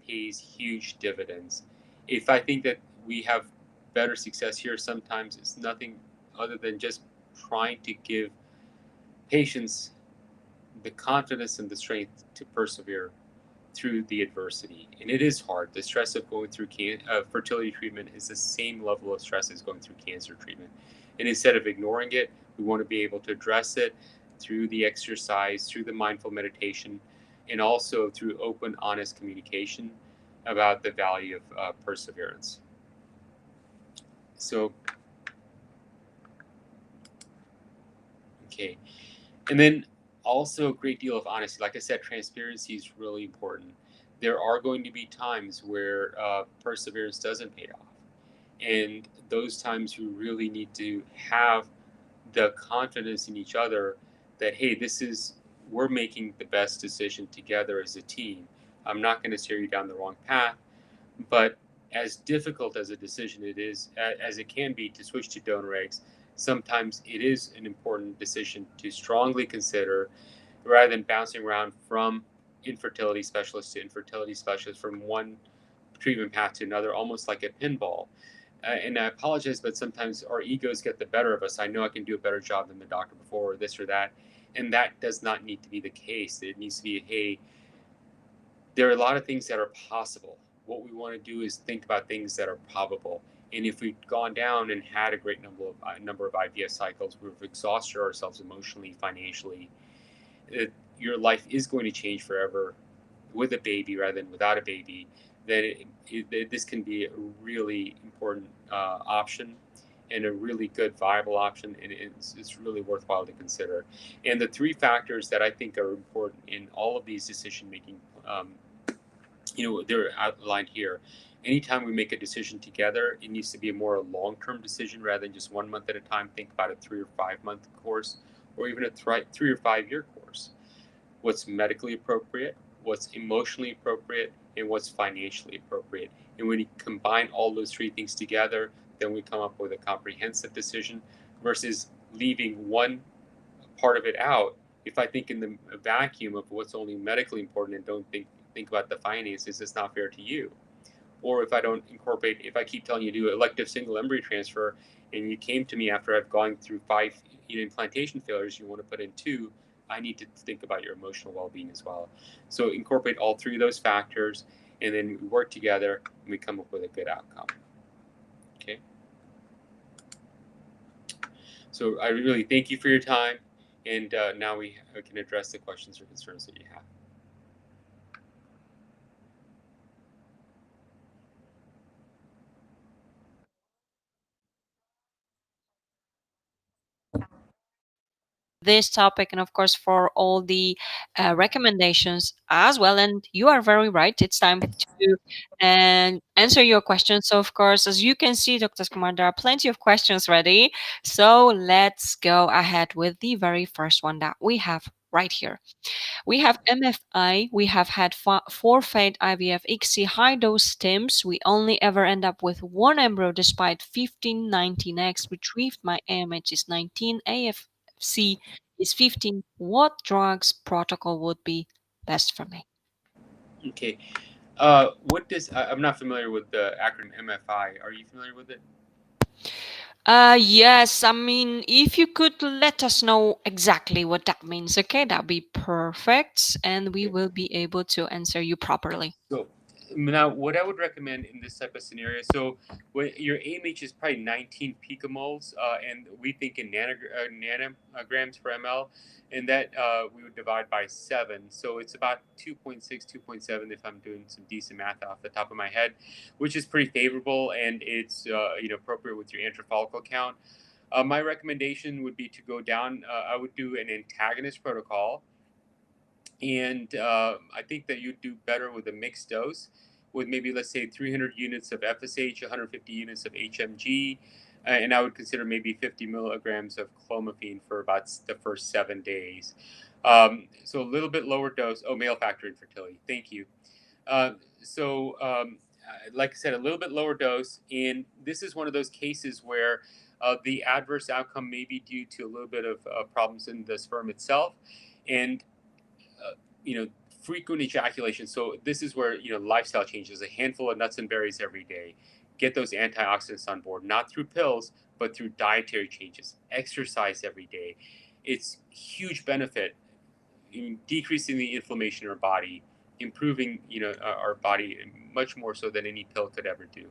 pays huge dividends. If I think that we have better success here, sometimes it's nothing other than just trying to give patients the confidence and the strength to persevere through the adversity. And it is hard. The stress of going through fertility treatment is the same level of stress as going through cancer treatment. And instead of ignoring it, we want to be able to address it through the exercise, through the mindful meditation, and also through open, honest communication about the value of perseverance. So, okay. And then also a great deal of honesty. Like I said, transparency is really important. There are going to be times where perseverance doesn't pay off. And those times you really need to have the confidence in each other that, hey, we're making the best decision together as a team. I'm not going to steer you down the wrong path. But as difficult as a decision it is, as it can be to switch to donor eggs, sometimes it is an important decision to strongly consider, rather than bouncing around from infertility specialist to infertility specialist, from one treatment path to another, almost like a pinball. And I apologize, but sometimes our egos get the better of us. I know I can do a better job than the doctor before, or this or that. And that does not need to be the case. It needs to be, hey, there are a lot of things that are possible. What we want to do is think about things that are probable. And if we've gone down and had a great number of IVF cycles, we've exhausted ourselves emotionally, financially, your life is going to change forever with a baby rather than without a baby. then this can be a really important option and a really good viable option, and it's really worthwhile to consider. And the three factors that I think are important in all of these decision making, they're outlined here. Anytime we make a decision together, it needs to be a more long-term decision rather than just 1 month at a time. Think about a 3 or 5 month course, or even a 3 or 5 year course. What's medically appropriate, what's emotionally appropriate, and what's financially appropriate. And when you combine all those three things together, then we come up with a comprehensive decision versus leaving one part of it out. If I think in the vacuum of what's only medically important and don't think about the finances, it's not fair to you. Or if I don't incorporate, if I keep telling you to do elective single embryo transfer, and you came to me after I've gone through 5 implantation failures, you want to put in 2, I need to think about your emotional well-being as well. So incorporate all three of those factors, and then we work together and we come up with a good outcome. Okay. So I really thank you for your time, and now we can address the questions or concerns that you have. This topic, and of course for all the recommendations as well. And you are very right, it's time to answer your questions. So of course, as you can see, Dr. Kumar, there are plenty of questions ready, so let's go ahead with the very first one that we have right here. We have MFI. We have had 4 failed IVF ICSI high dose stims. We only ever end up with one embryo despite 15-19 eggs retrieved. My AMH is 19, AFC is 15. What drugs protocol would be best for me? Okay. What does I'm not familiar with the acronym MFI. Are you familiar with it? Yes, I mean, if you could let us know exactly what that means, okay, that'd be perfect, and we Okay. will be able to answer you properly. So now, what I would recommend in this type of scenario, so when your AMH is probably 19 picomoles, and we think in nanograms per ml, and that we would divide by 7. So it's about 2.6, 2.7 if I'm doing some decent math off the top of my head, which is pretty favorable, and it's appropriate with your antral follicle count. My recommendation would be to go down. I would do an antagonist protocol, and I think that you'd do better with a mixed dose, with maybe let's say 300 units of FSH, 150 units of HMG, and I would consider maybe 50 milligrams of clomiphene for about the first 7 days. So a little bit lower dose. Oh, male factor infertility. Thank you. Like I said, a little bit lower dose, and this is one of those cases where the adverse outcome may be due to a little bit of problems in the sperm itself, and uh, you know, frequent ejaculation. So this is where lifestyle changes. A handful of nuts and berries every day. Get those antioxidants on board, not through pills, but through dietary changes. Exercise every day. It's huge benefit in decreasing the inflammation in our body, improving our body much more so than any pill could ever do.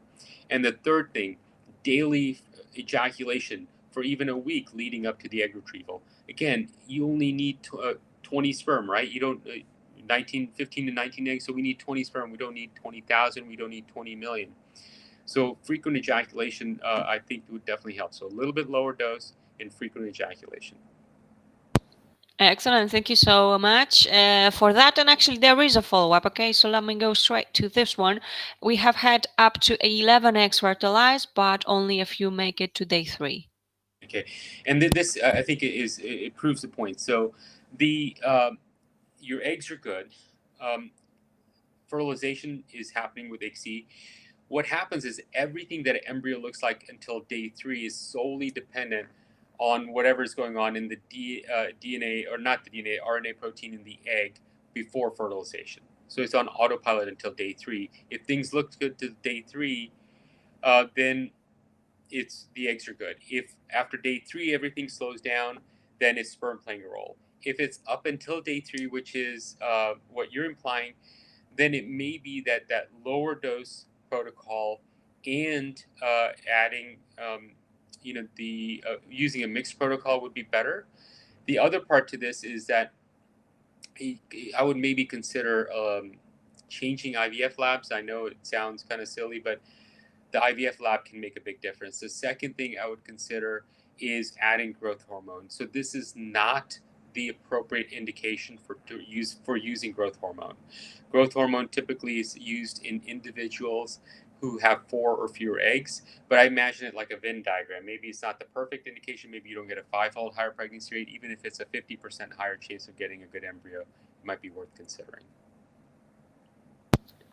And the third thing, daily ejaculation for even a week leading up to the egg retrieval. Again, you only need 20 sperm, right? You don't 15 to 19 eggs, so we need 20 sperm. We don't need 20,000. We don't need 20 million. So frequent ejaculation, I think, would definitely help. So a little bit lower dose and frequent ejaculation. Excellent. Thank you so much for that. And actually, there is a follow up. Okay, so let me go straight to this one. We have had up to 11 eggs fertilized, but only a few make it to day 3. Okay, and this I think it proves the point. So the your eggs are good. Um, Fertilization is happening with ICSI. What happens is everything that an embryo looks like until day 3 is solely dependent on whatever is going on in the DNA, or not the DNA, RNA protein in the egg before fertilization. So it's on autopilot until day 3. If things look good to day 3, then it's the eggs are good. If after day 3 everything slows down, then it's sperm playing a role. If it's up until day 3, which is what you're implying, then it may be that that lower dose protocol and adding, the using a mixed protocol would be better. The other part to this is that I would maybe consider changing IVF labs. I know it sounds kind of silly, but the IVF lab can make a big difference. The second thing I would consider is adding growth hormone. So this is not the appropriate indication for using growth hormone. Growth hormone typically is used in individuals who have 4 or fewer eggs, but I imagine it like a Venn diagram. Maybe it's not the perfect indication. Maybe you don't get a 5-fold higher pregnancy rate. Even if it's a 50% higher chance of getting a good embryo, it might be worth considering.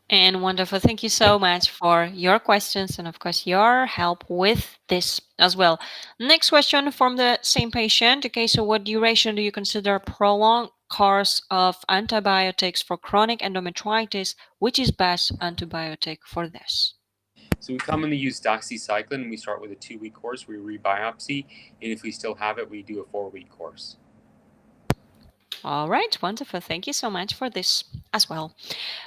And wonderful. Thank you so much for your questions and, of course, your help with this as well. Next question from the same patient. Okay, so what duration do you consider prolonged course of antibiotics for chronic endometritis? Which is best antibiotic for this? So we commonly use doxycycline, and we start with a 2-week course. We rebiopsy, and if we still have it, we do a 4-week course. All right, wonderful. Thank you so much for this as well.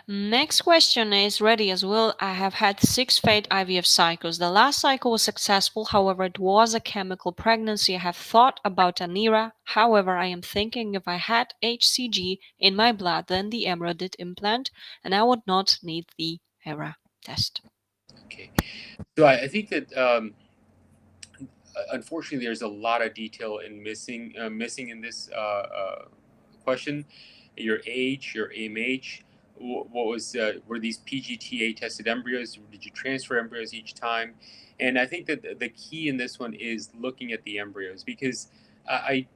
Next question is ready as well. I have had 6 failed IVF cycles. The last cycle was successful, however, it was a chemical pregnancy. I have thought about an ERA. However, I am thinking if I had HCG in my blood, then the embryo did implant, and I would not need the ERA test. Okay, so I think that unfortunately there's a lot of detail in missing in this question. Your age, your AMH, what was were these PGTA tested embryos? Did you transfer embryos each time? And I think that the key in this one is looking at the embryos, because I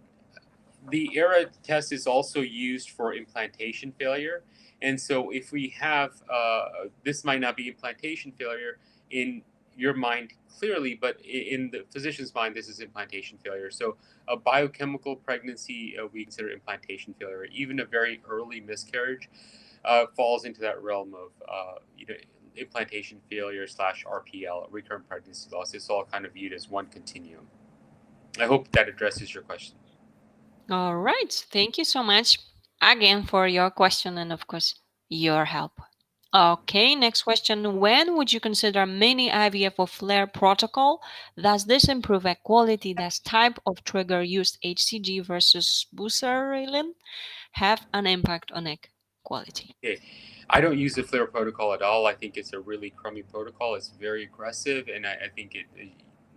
the ERA test is also used for implantation failure. And so if we have, this might not be implantation failure in your mind clearly, but in the physician's mind, this is implantation failure. So a biochemical pregnancy, we consider implantation failure. Even a very early miscarriage falls into that realm of, implantation failure / RPL, recurrent pregnancy loss. It's all kind of viewed as one continuum. I hope that addresses your question. All right. Thank you so much again for your question and, of course, your help. Okay, next question. When would you consider mini IVF or flare protocol? Does this improve egg quality? Does type of trigger used HCG versus buserelin have an impact on egg quality? Okay. I don't use the FLAIR protocol at all. I think it's a really crummy protocol. It's very aggressive, and I think it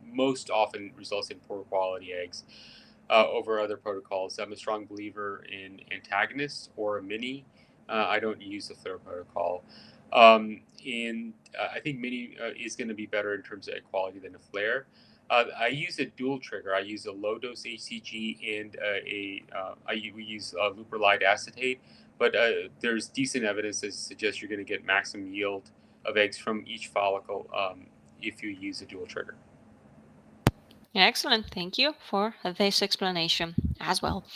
most often results in poor quality eggs over other protocols. I'm a strong believer in antagonists or a mini. I don't use the FLAIR protocol. And I think mini is going to be better in terms of egg quality than a FLAIR. I use a dual trigger. I use a low dose HCG and we use leuprolide acetate, but there's decent evidence that suggests you're going to get maximum yield of eggs from each follicle if you use a dual trigger. Excellent. Thank you for this explanation as well.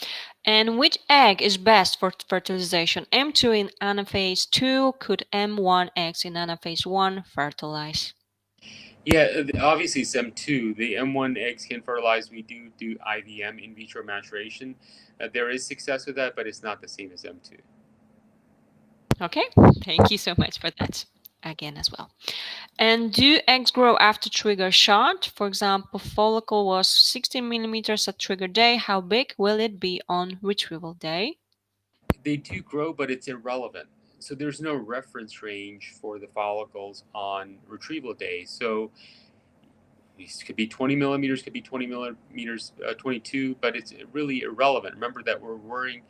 And which egg is best for fertilization? M2 in anaphase 2. Could M1 eggs in anaphase 1 fertilize? Yeah, obviously it's M2. The M1 eggs can fertilize. We do IVM, in vitro maturation. There is success with that, but it's not the same as M2. Okay, thank you so much for that again as well. And do eggs grow after trigger shot? For example, follicle was 16 millimeters at trigger day. How big will it be on retrieval day? They do grow, but it's irrelevant. So there's no reference range for the follicles on retrieval day. So these could be 20 millimeters, could be 20 millimeters, 22, but it's really irrelevant. Remember that we're worrying,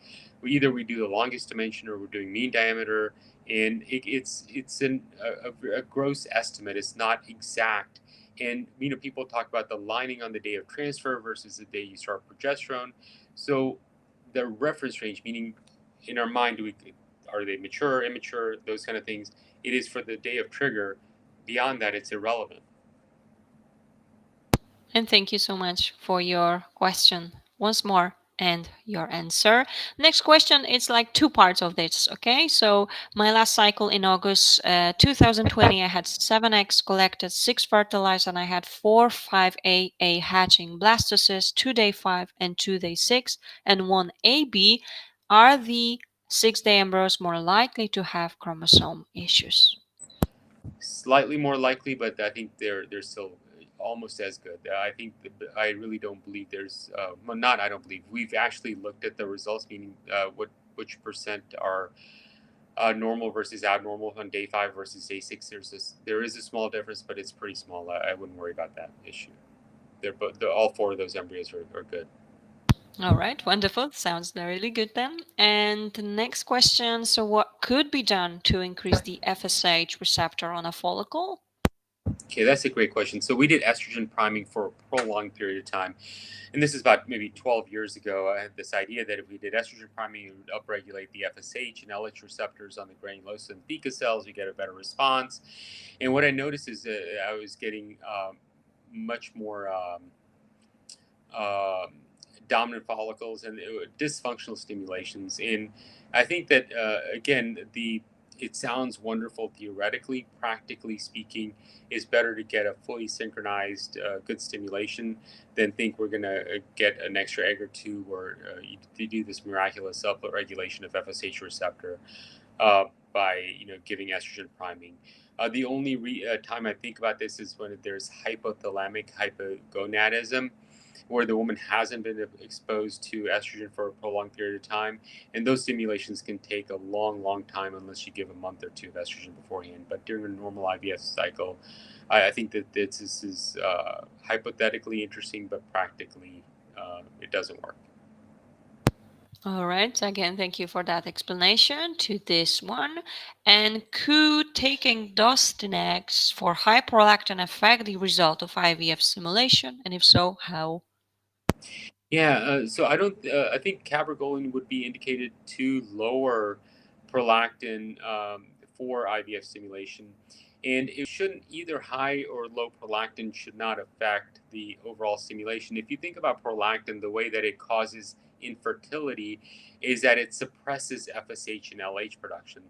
we do the longest dimension or we're doing mean diameter, and it's a gross estimate. It's not exact. And people talk about the lining on the day of transfer versus the day you start progesterone. So the reference range, meaning in our mind, are they mature, immature, those kind of things. It is for the day of trigger. Beyond that, it's irrelevant. And thank you so much for your question once more and your answer. Next question, it's like 2 parts of this. Okay, so my last cycle in August 2020, I had 7 eggs collected, 6 fertilized, and I had 4 5AA hatching blastocysts, 2 day 5 and 2 day 6, and 1 AB. Are the 6-day embryos more likely to have chromosome issues? Slightly more likely, but I think they're still almost as good. I really don't believe there's well, not I don't believe we've actually looked at the results, meaning which percent are normal versus abnormal on day 5 versus day 6. There is a small difference, but it's pretty small. I wouldn't worry about that issue. All 4 of those embryos are good. All right, wonderful. Sounds really good then. And the next question, so what could be done to increase the FSH receptor on a follicle? Okay, that's a great question. So we did estrogen priming for a prolonged period of time, and this is about maybe 12 years ago. I had this idea that if we did estrogen priming, it would upregulate the FSH and LH receptors on the granulosa and theca cells. You get a better response. And what I noticed is that I was getting much more um, dominant follicles and dysfunctional stimulations. And I think that again, the it sounds wonderful theoretically. Practically speaking, it's better to get a fully synchronized, good stimulation than think we're going to get an extra egg or two, or to do this miraculous upregulation of FSH receptor by giving estrogen priming. The only time I think about this is when there's hypothalamic hypogonadism, where the woman hasn't been exposed to estrogen for a prolonged period of time. And those stimulations can take a long, long time unless you give a month or two of estrogen beforehand. But during a normal IVF cycle, I think that this is hypothetically interesting, but practically it doesn't work. All right, again, thank you for that explanation to this one. And could taking Dostinex for high prolactin affect the result of IVF stimulation? And if so, how? Yeah, so I don't. I think cabergoline would be indicated to lower prolactin for IVF stimulation, and it shouldn't either. High or low prolactin should not affect the overall stimulation. If you think about prolactin, the way that it causes infertility is that it suppresses FSH and LH production.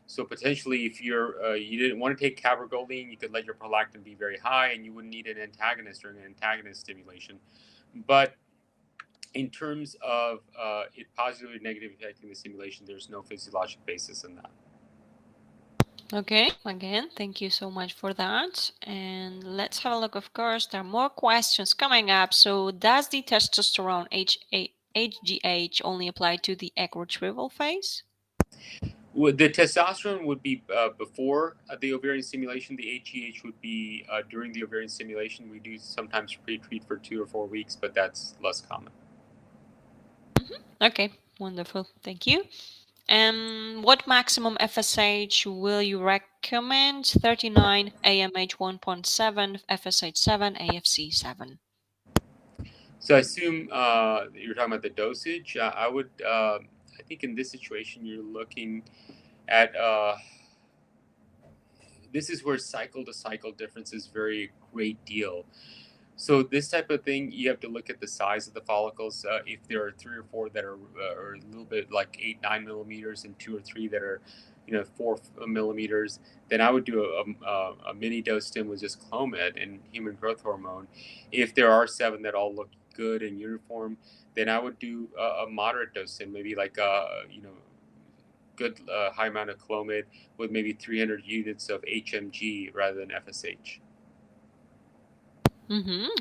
So potentially, if you didn't want to take cabergoline, you could let your prolactin be very high, and you wouldn't need an antagonist during an antagonist stimulation. But in terms of it positively or negatively affecting the stimulation, there's no physiologic basis in that. Okay, again, thank you so much for that. And let's have a look. Of course, there are more questions coming up. So, does the testosterone HGH only apply to the egg retrieval phase? The testosterone would be before the ovarian stimulation. The HGH would be during the ovarian stimulation. We do sometimes pre-treat for 2 or 4 weeks, but that's less common. Okay, wonderful. Thank you. What maximum FSH will you recommend? 39, AMH 1.7, FSH 7, AFC 7. So I assume you're talking about the dosage. I would, I think in this situation, you're looking at this is where cycle to cycle difference is very great deal. So this type of thing, you have to look at the size of the follicles. If there are 3 or 4 that are a little bit like 8, 9 millimeters, and 2 or 3 that are, 4 millimeters, then I would do a mini dose stim with just Clomid and human growth hormone. If there are 7 that all look good and uniform, then I would do a moderate dose stim, maybe like good high amount of Clomid with maybe 300 units of HMG rather than FSH.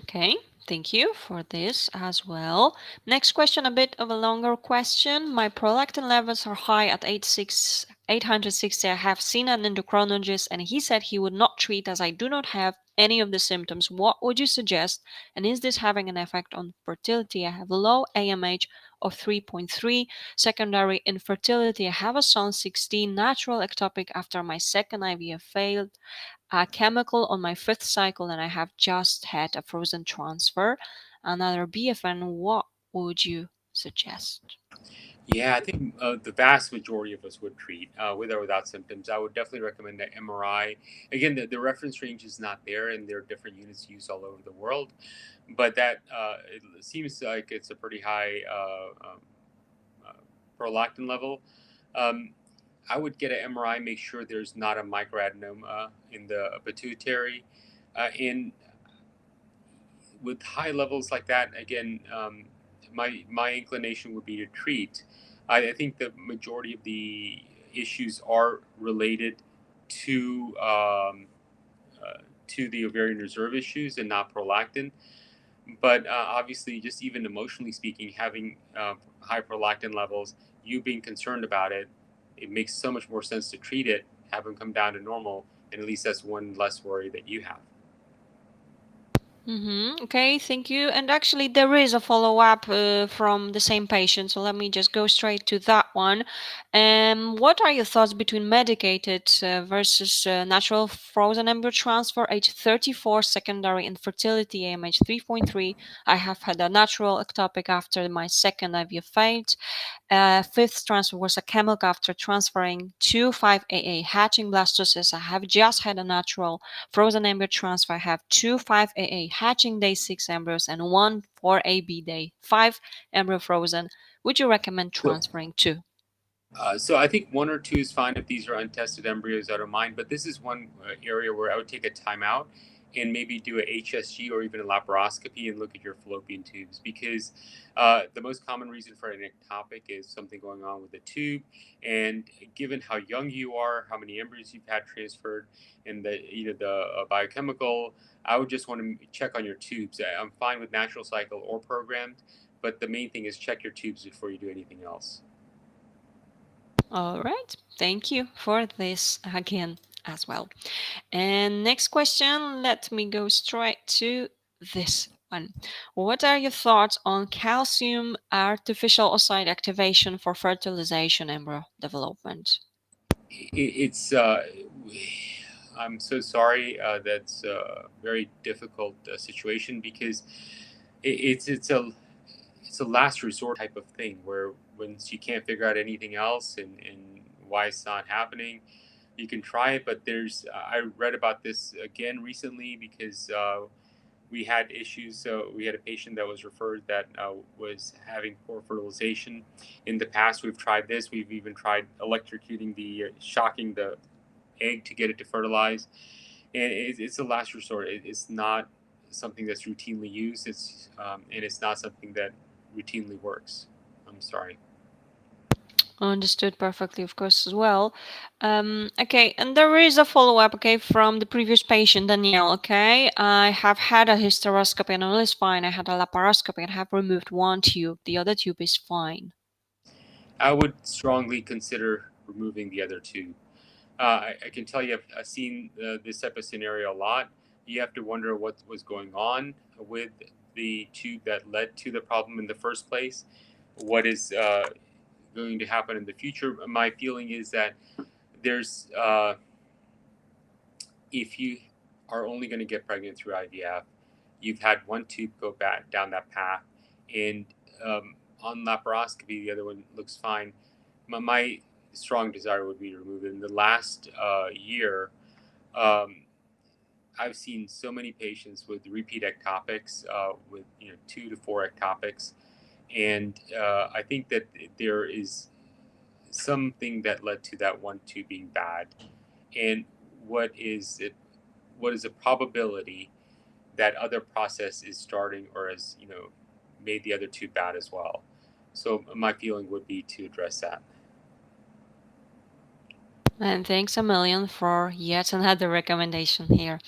Okay, thank you for this as well. Next question, a bit of a longer question. My prolactin levels are high at 860. I have seen an endocrinologist and he said he would not treat as I do not have any of the symptoms. What would you suggest? And is this having an effect on fertility? I have a low AMH of 3.3, secondary infertility. I have a son 16, natural ectopic after my second IVF failed, a chemical on my fifth cycle, and I have just had a frozen transfer. Another BFN, what would you suggest? Yeah, I think the vast majority of us would treat with or without symptoms. I would definitely recommend the MRI. Again, the reference range is not there, and there are different units used all over the world. But that it seems like it's a pretty high uh, prolactin level. Um, I would get an MRI, make sure there's not a microadenoma in the pituitary. And with high levels like that, again, my inclination would be to treat. I think the majority of the issues are related to to the ovarian reserve issues and not prolactin. But obviously, just even emotionally speaking, having high prolactin levels, you being concerned about it, it makes so much more sense to treat it, have them come down to normal, and at least that's one less worry that you have. Okay, thank you. And actually, there is a follow-up from the same patient, so let me just go straight to that one. What are your thoughts between medicated versus natural frozen embryo transfer, age 34, secondary infertility, AMH 3.3? I have had a natural ectopic after my second IVF failed. Fifth transfer was a chemical after transferring two 5AA hatching blastocysts. I have just had a natural frozen embryo transfer. I have two 5AA hatching day 6 embryos and one 4AB day 5 embryo frozen. Would you recommend So, transferring two? so I think one or two is fine if these are untested embryos. I don't mind, but this is one area where I would take a timeout and maybe do a HSG or even a laparoscopy and look at your fallopian tubes, because the most common reason for an ectopic is something going on with the tube. And given how young you are, how many embryos you've had transferred, and the biochemical, I would just want to check on your tubes. I'm fine with natural cycle or programmed, but the main thing is check your tubes before you do anything else. All right. Thank you for this again as well. And next question, let me go straight to this one. What are your thoughts on calcium artificial oocyte activation for fertilization embryo development? It's I'm so sorry. That's a very difficult situation, because it's a last resort type of thing, where once you can't figure out anything else, and why it's not happening, you can try it. But there's I read about this again recently, because we had issues. So we had a patient that was referred that was having poor fertilization. In the past, we've tried this. We've even tried electrocuting shocking the egg to get it to fertilize. And it's a last resort. It's not something that's routinely used. And it's not something that routinely works. I'm sorry. Understood perfectly, of course, as well. Okay, and there is a follow-up, okay, from the previous patient, Danielle, okay? I have had a hysteroscopy and all is fine. I had a laparoscopy and have removed one tube. The other tube is fine. I would strongly consider removing the other two. I can tell you, I've seen this type of scenario a lot. You have to wonder what was going on with the tube that led to the problem in the first place. What is going to happen in the future? My feeling is that there's, if you are only going to get pregnant through IVF, you've had one tube go back down that path, and on laparoscopy, the other one looks fine. My strong desire would be to remove it. In the last year, um, I've seen so many patients with repeat ectopics, with 2 to 4 ectopics, and I think that there is something that led to that one tube being bad. And what is it? What is the probability that other process is starting, or has made the other tube bad as well? So my feeling would be to address that. And thanks a million for yet another recommendation here.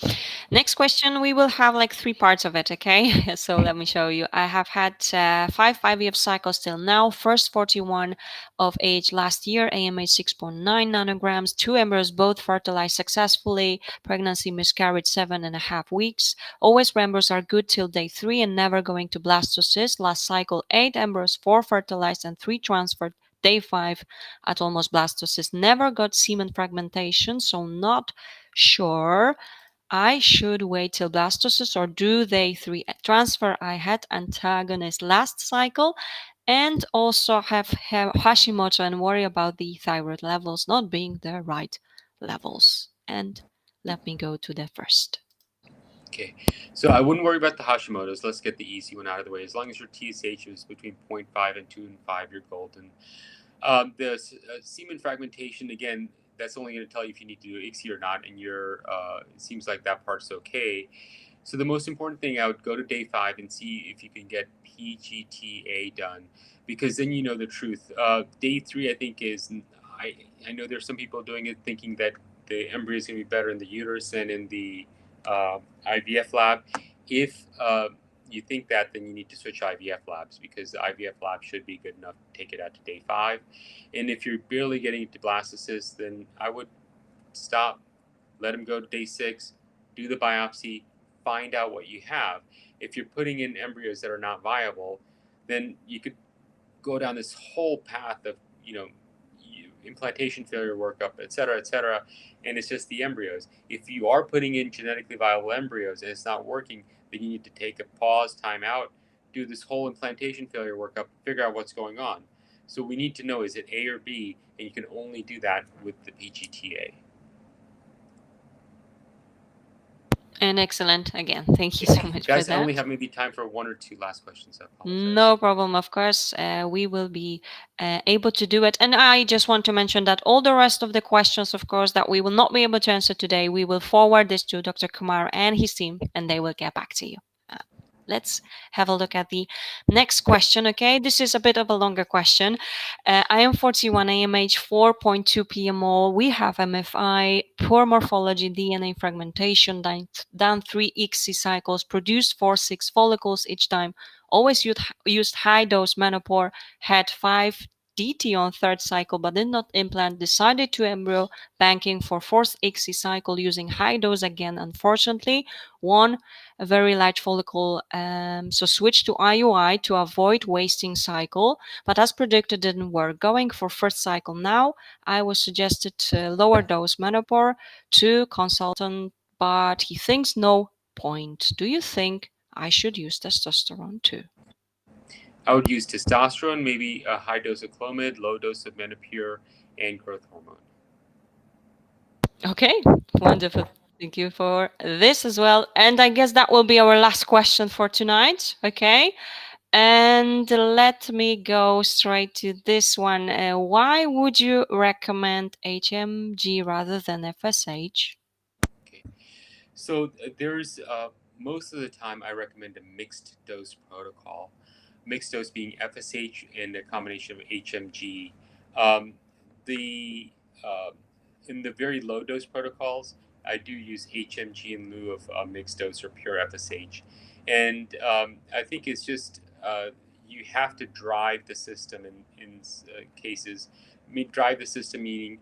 Next question, we will have like three parts of it, okay? So let me show you. I have had five IVF cycles till now. First 41 of age last year, AMH 6.9 nanograms, two embryos both fertilized successfully. Pregnancy miscarried 7.5 weeks. Always embryos are good till day 3 and never going to blastocyst. Last cycle, 8 embryos, 4 fertilized and 3 transferred. Day 5 at almost blastocyst. Never got semen fragmentation, so not sure I should wait till blastocyst or do day 3 transfer. I had antagonist last cycle and also have Hashimoto and worry about the thyroid levels not being the right levels. And let me go to the first. Okay, so I wouldn't worry about the Hashimoto's. Let's get the easy one out of the way. As long as your TSH is between 0.5 and 2 and 5, you're golden. The semen fragmentation, again, that's only going to tell you if you need to do ICSI or not, and it seems like that part's okay. So the most important thing, I would go to day 5 and see if you can get PGTA done, because then you know the truth. Day 3, I think, I know there's some people doing it thinking that the embryo is going to be better in the uterus than in the IVF lab. If you think that, then you need to switch IVF labs, because the IVF lab should be good enough to take it out to day 5. And if you're barely getting to blastocyst, then I would stop, let him go to day 6, do the biopsy, find out what you have. If you're putting in embryos that are not viable, then you could go down this whole path of, implantation failure workup, et cetera, and it's just the embryos. If you are putting in genetically viable embryos and it's not working, then you need to take a pause, time out, do this whole implantation failure workup, figure out what's going on. So we need to know, is it A or B, and you can only do that with the PGTA. And excellent again. Thank you so much for Guys, I only that. have maybe time for 1 or 2 last questions. I apologize. No problem, of course. We will be able to do it. And I just want to mention that all the rest of the questions, of course, that we will not be able to answer today, we will forward this to Dr. Kumar and his team, and they will get back to you. Let's have a look at the next question. Okay, this is a bit of a longer question. I am 41, AMH 4.2 PMO. We have MFI, poor morphology, DNA fragmentation, done 3 ICSI cycles, produced 4-6 follicles each time. Always used high dose menopause, had 5 DT on 3rd cycle, but did not implant. Decided to embryo banking for 4th ICSI cycle using high dose again. Unfortunately, one a very large follicle, so switched to IUI to avoid wasting cycle, but as predicted didn't work. Going for first cycle now, I was suggested to lower dose menopause to consultant, but he thinks no point. Do you think I should use testosterone too? I would use testosterone, maybe a high dose of Clomid, low dose of Menopur, and growth hormone. Okay, wonderful. Thank you for this as well. And I guess that will be our last question for tonight. Okay. And let me go straight to this one. Why would you recommend HMG rather than FSH? Okay. So there's most of the time I recommend a mixed dose protocol. Mixed dose being FSH and a combination of HMG. Um, the In the very low dose protocols, I do use HMG in lieu of mixed dose or pure FSH, and I think it's just you have to drive the system in cases. I mean, drive the system meaning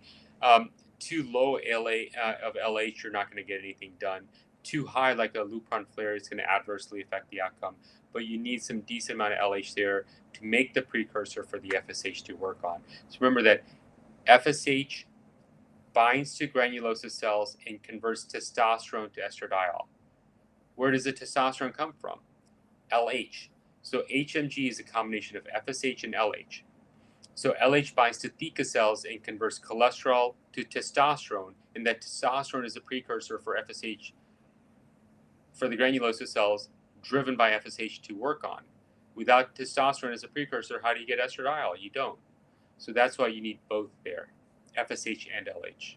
too low of LH, you're not going to get anything done. Too high, like a Lupron flare, is going to adversely affect the outcome. But you need some decent amount of LH there to make the precursor for the FSH to work on. So remember that FSH binds to granulosa cells and converts testosterone to estradiol. Where does the testosterone come from? LH. So HMG is a combination of FSH and LH. So LH binds to theca cells and converts cholesterol to testosterone, and that testosterone is a precursor for FSH, for the granulosa cells driven by FSH to work on. Without testosterone as a precursor, how do you get estradiol? You don't. So that's why you need both there, FSH and LH.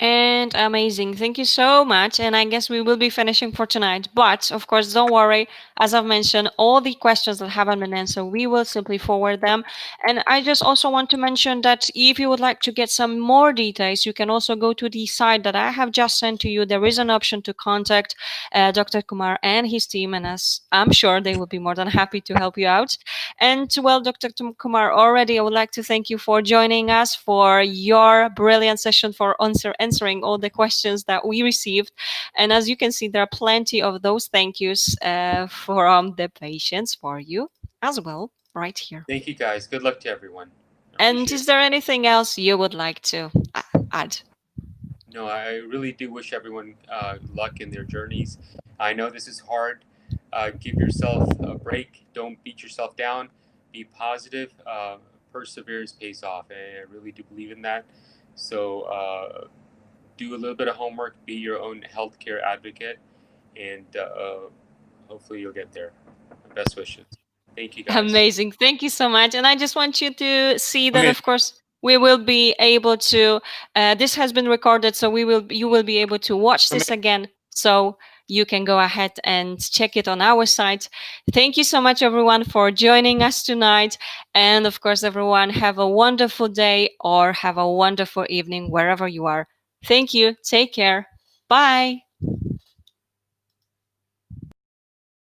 And amazing. Thank you so much. And I guess we will be finishing for tonight. But of course, don't worry. As I've mentioned, all the questions that haven't been answered, we will simply forward them. And I just also want to mention that if you would like to get some more details, you can also go to the site that I have just sent to you. There is an option to contact Dr. Kumar and his team. And as I'm sure they will be more than happy to help you out. And well, Dr. Kumar, already I would like to thank you for joining us, for your brilliant session, for answering all the questions that we received. And as you can see, there are plenty of those thank yous from the patients for you as well, right here. Thank you, guys. Good luck to everyone. And is there anything else you would like to add? No, I really do wish everyone luck in their journeys. I know this is hard. Give yourself a break. Don't beat yourself down. Be positive. Perseverance pays off. I really do believe in that. So do a little bit of homework. Be your own healthcare advocate, and hopefully you'll get there. My best wishes. Thank you, guys. Amazing. Thank you so much. And I just want you to see that, of course, we will be able to, this has been recorded, so you will be able to watch this again. So you can go ahead and check it on our site. Thank you so much, everyone, for joining us tonight. And of course, everyone, have a wonderful day or have a wonderful evening wherever you are. Thank you. Take care. Bye.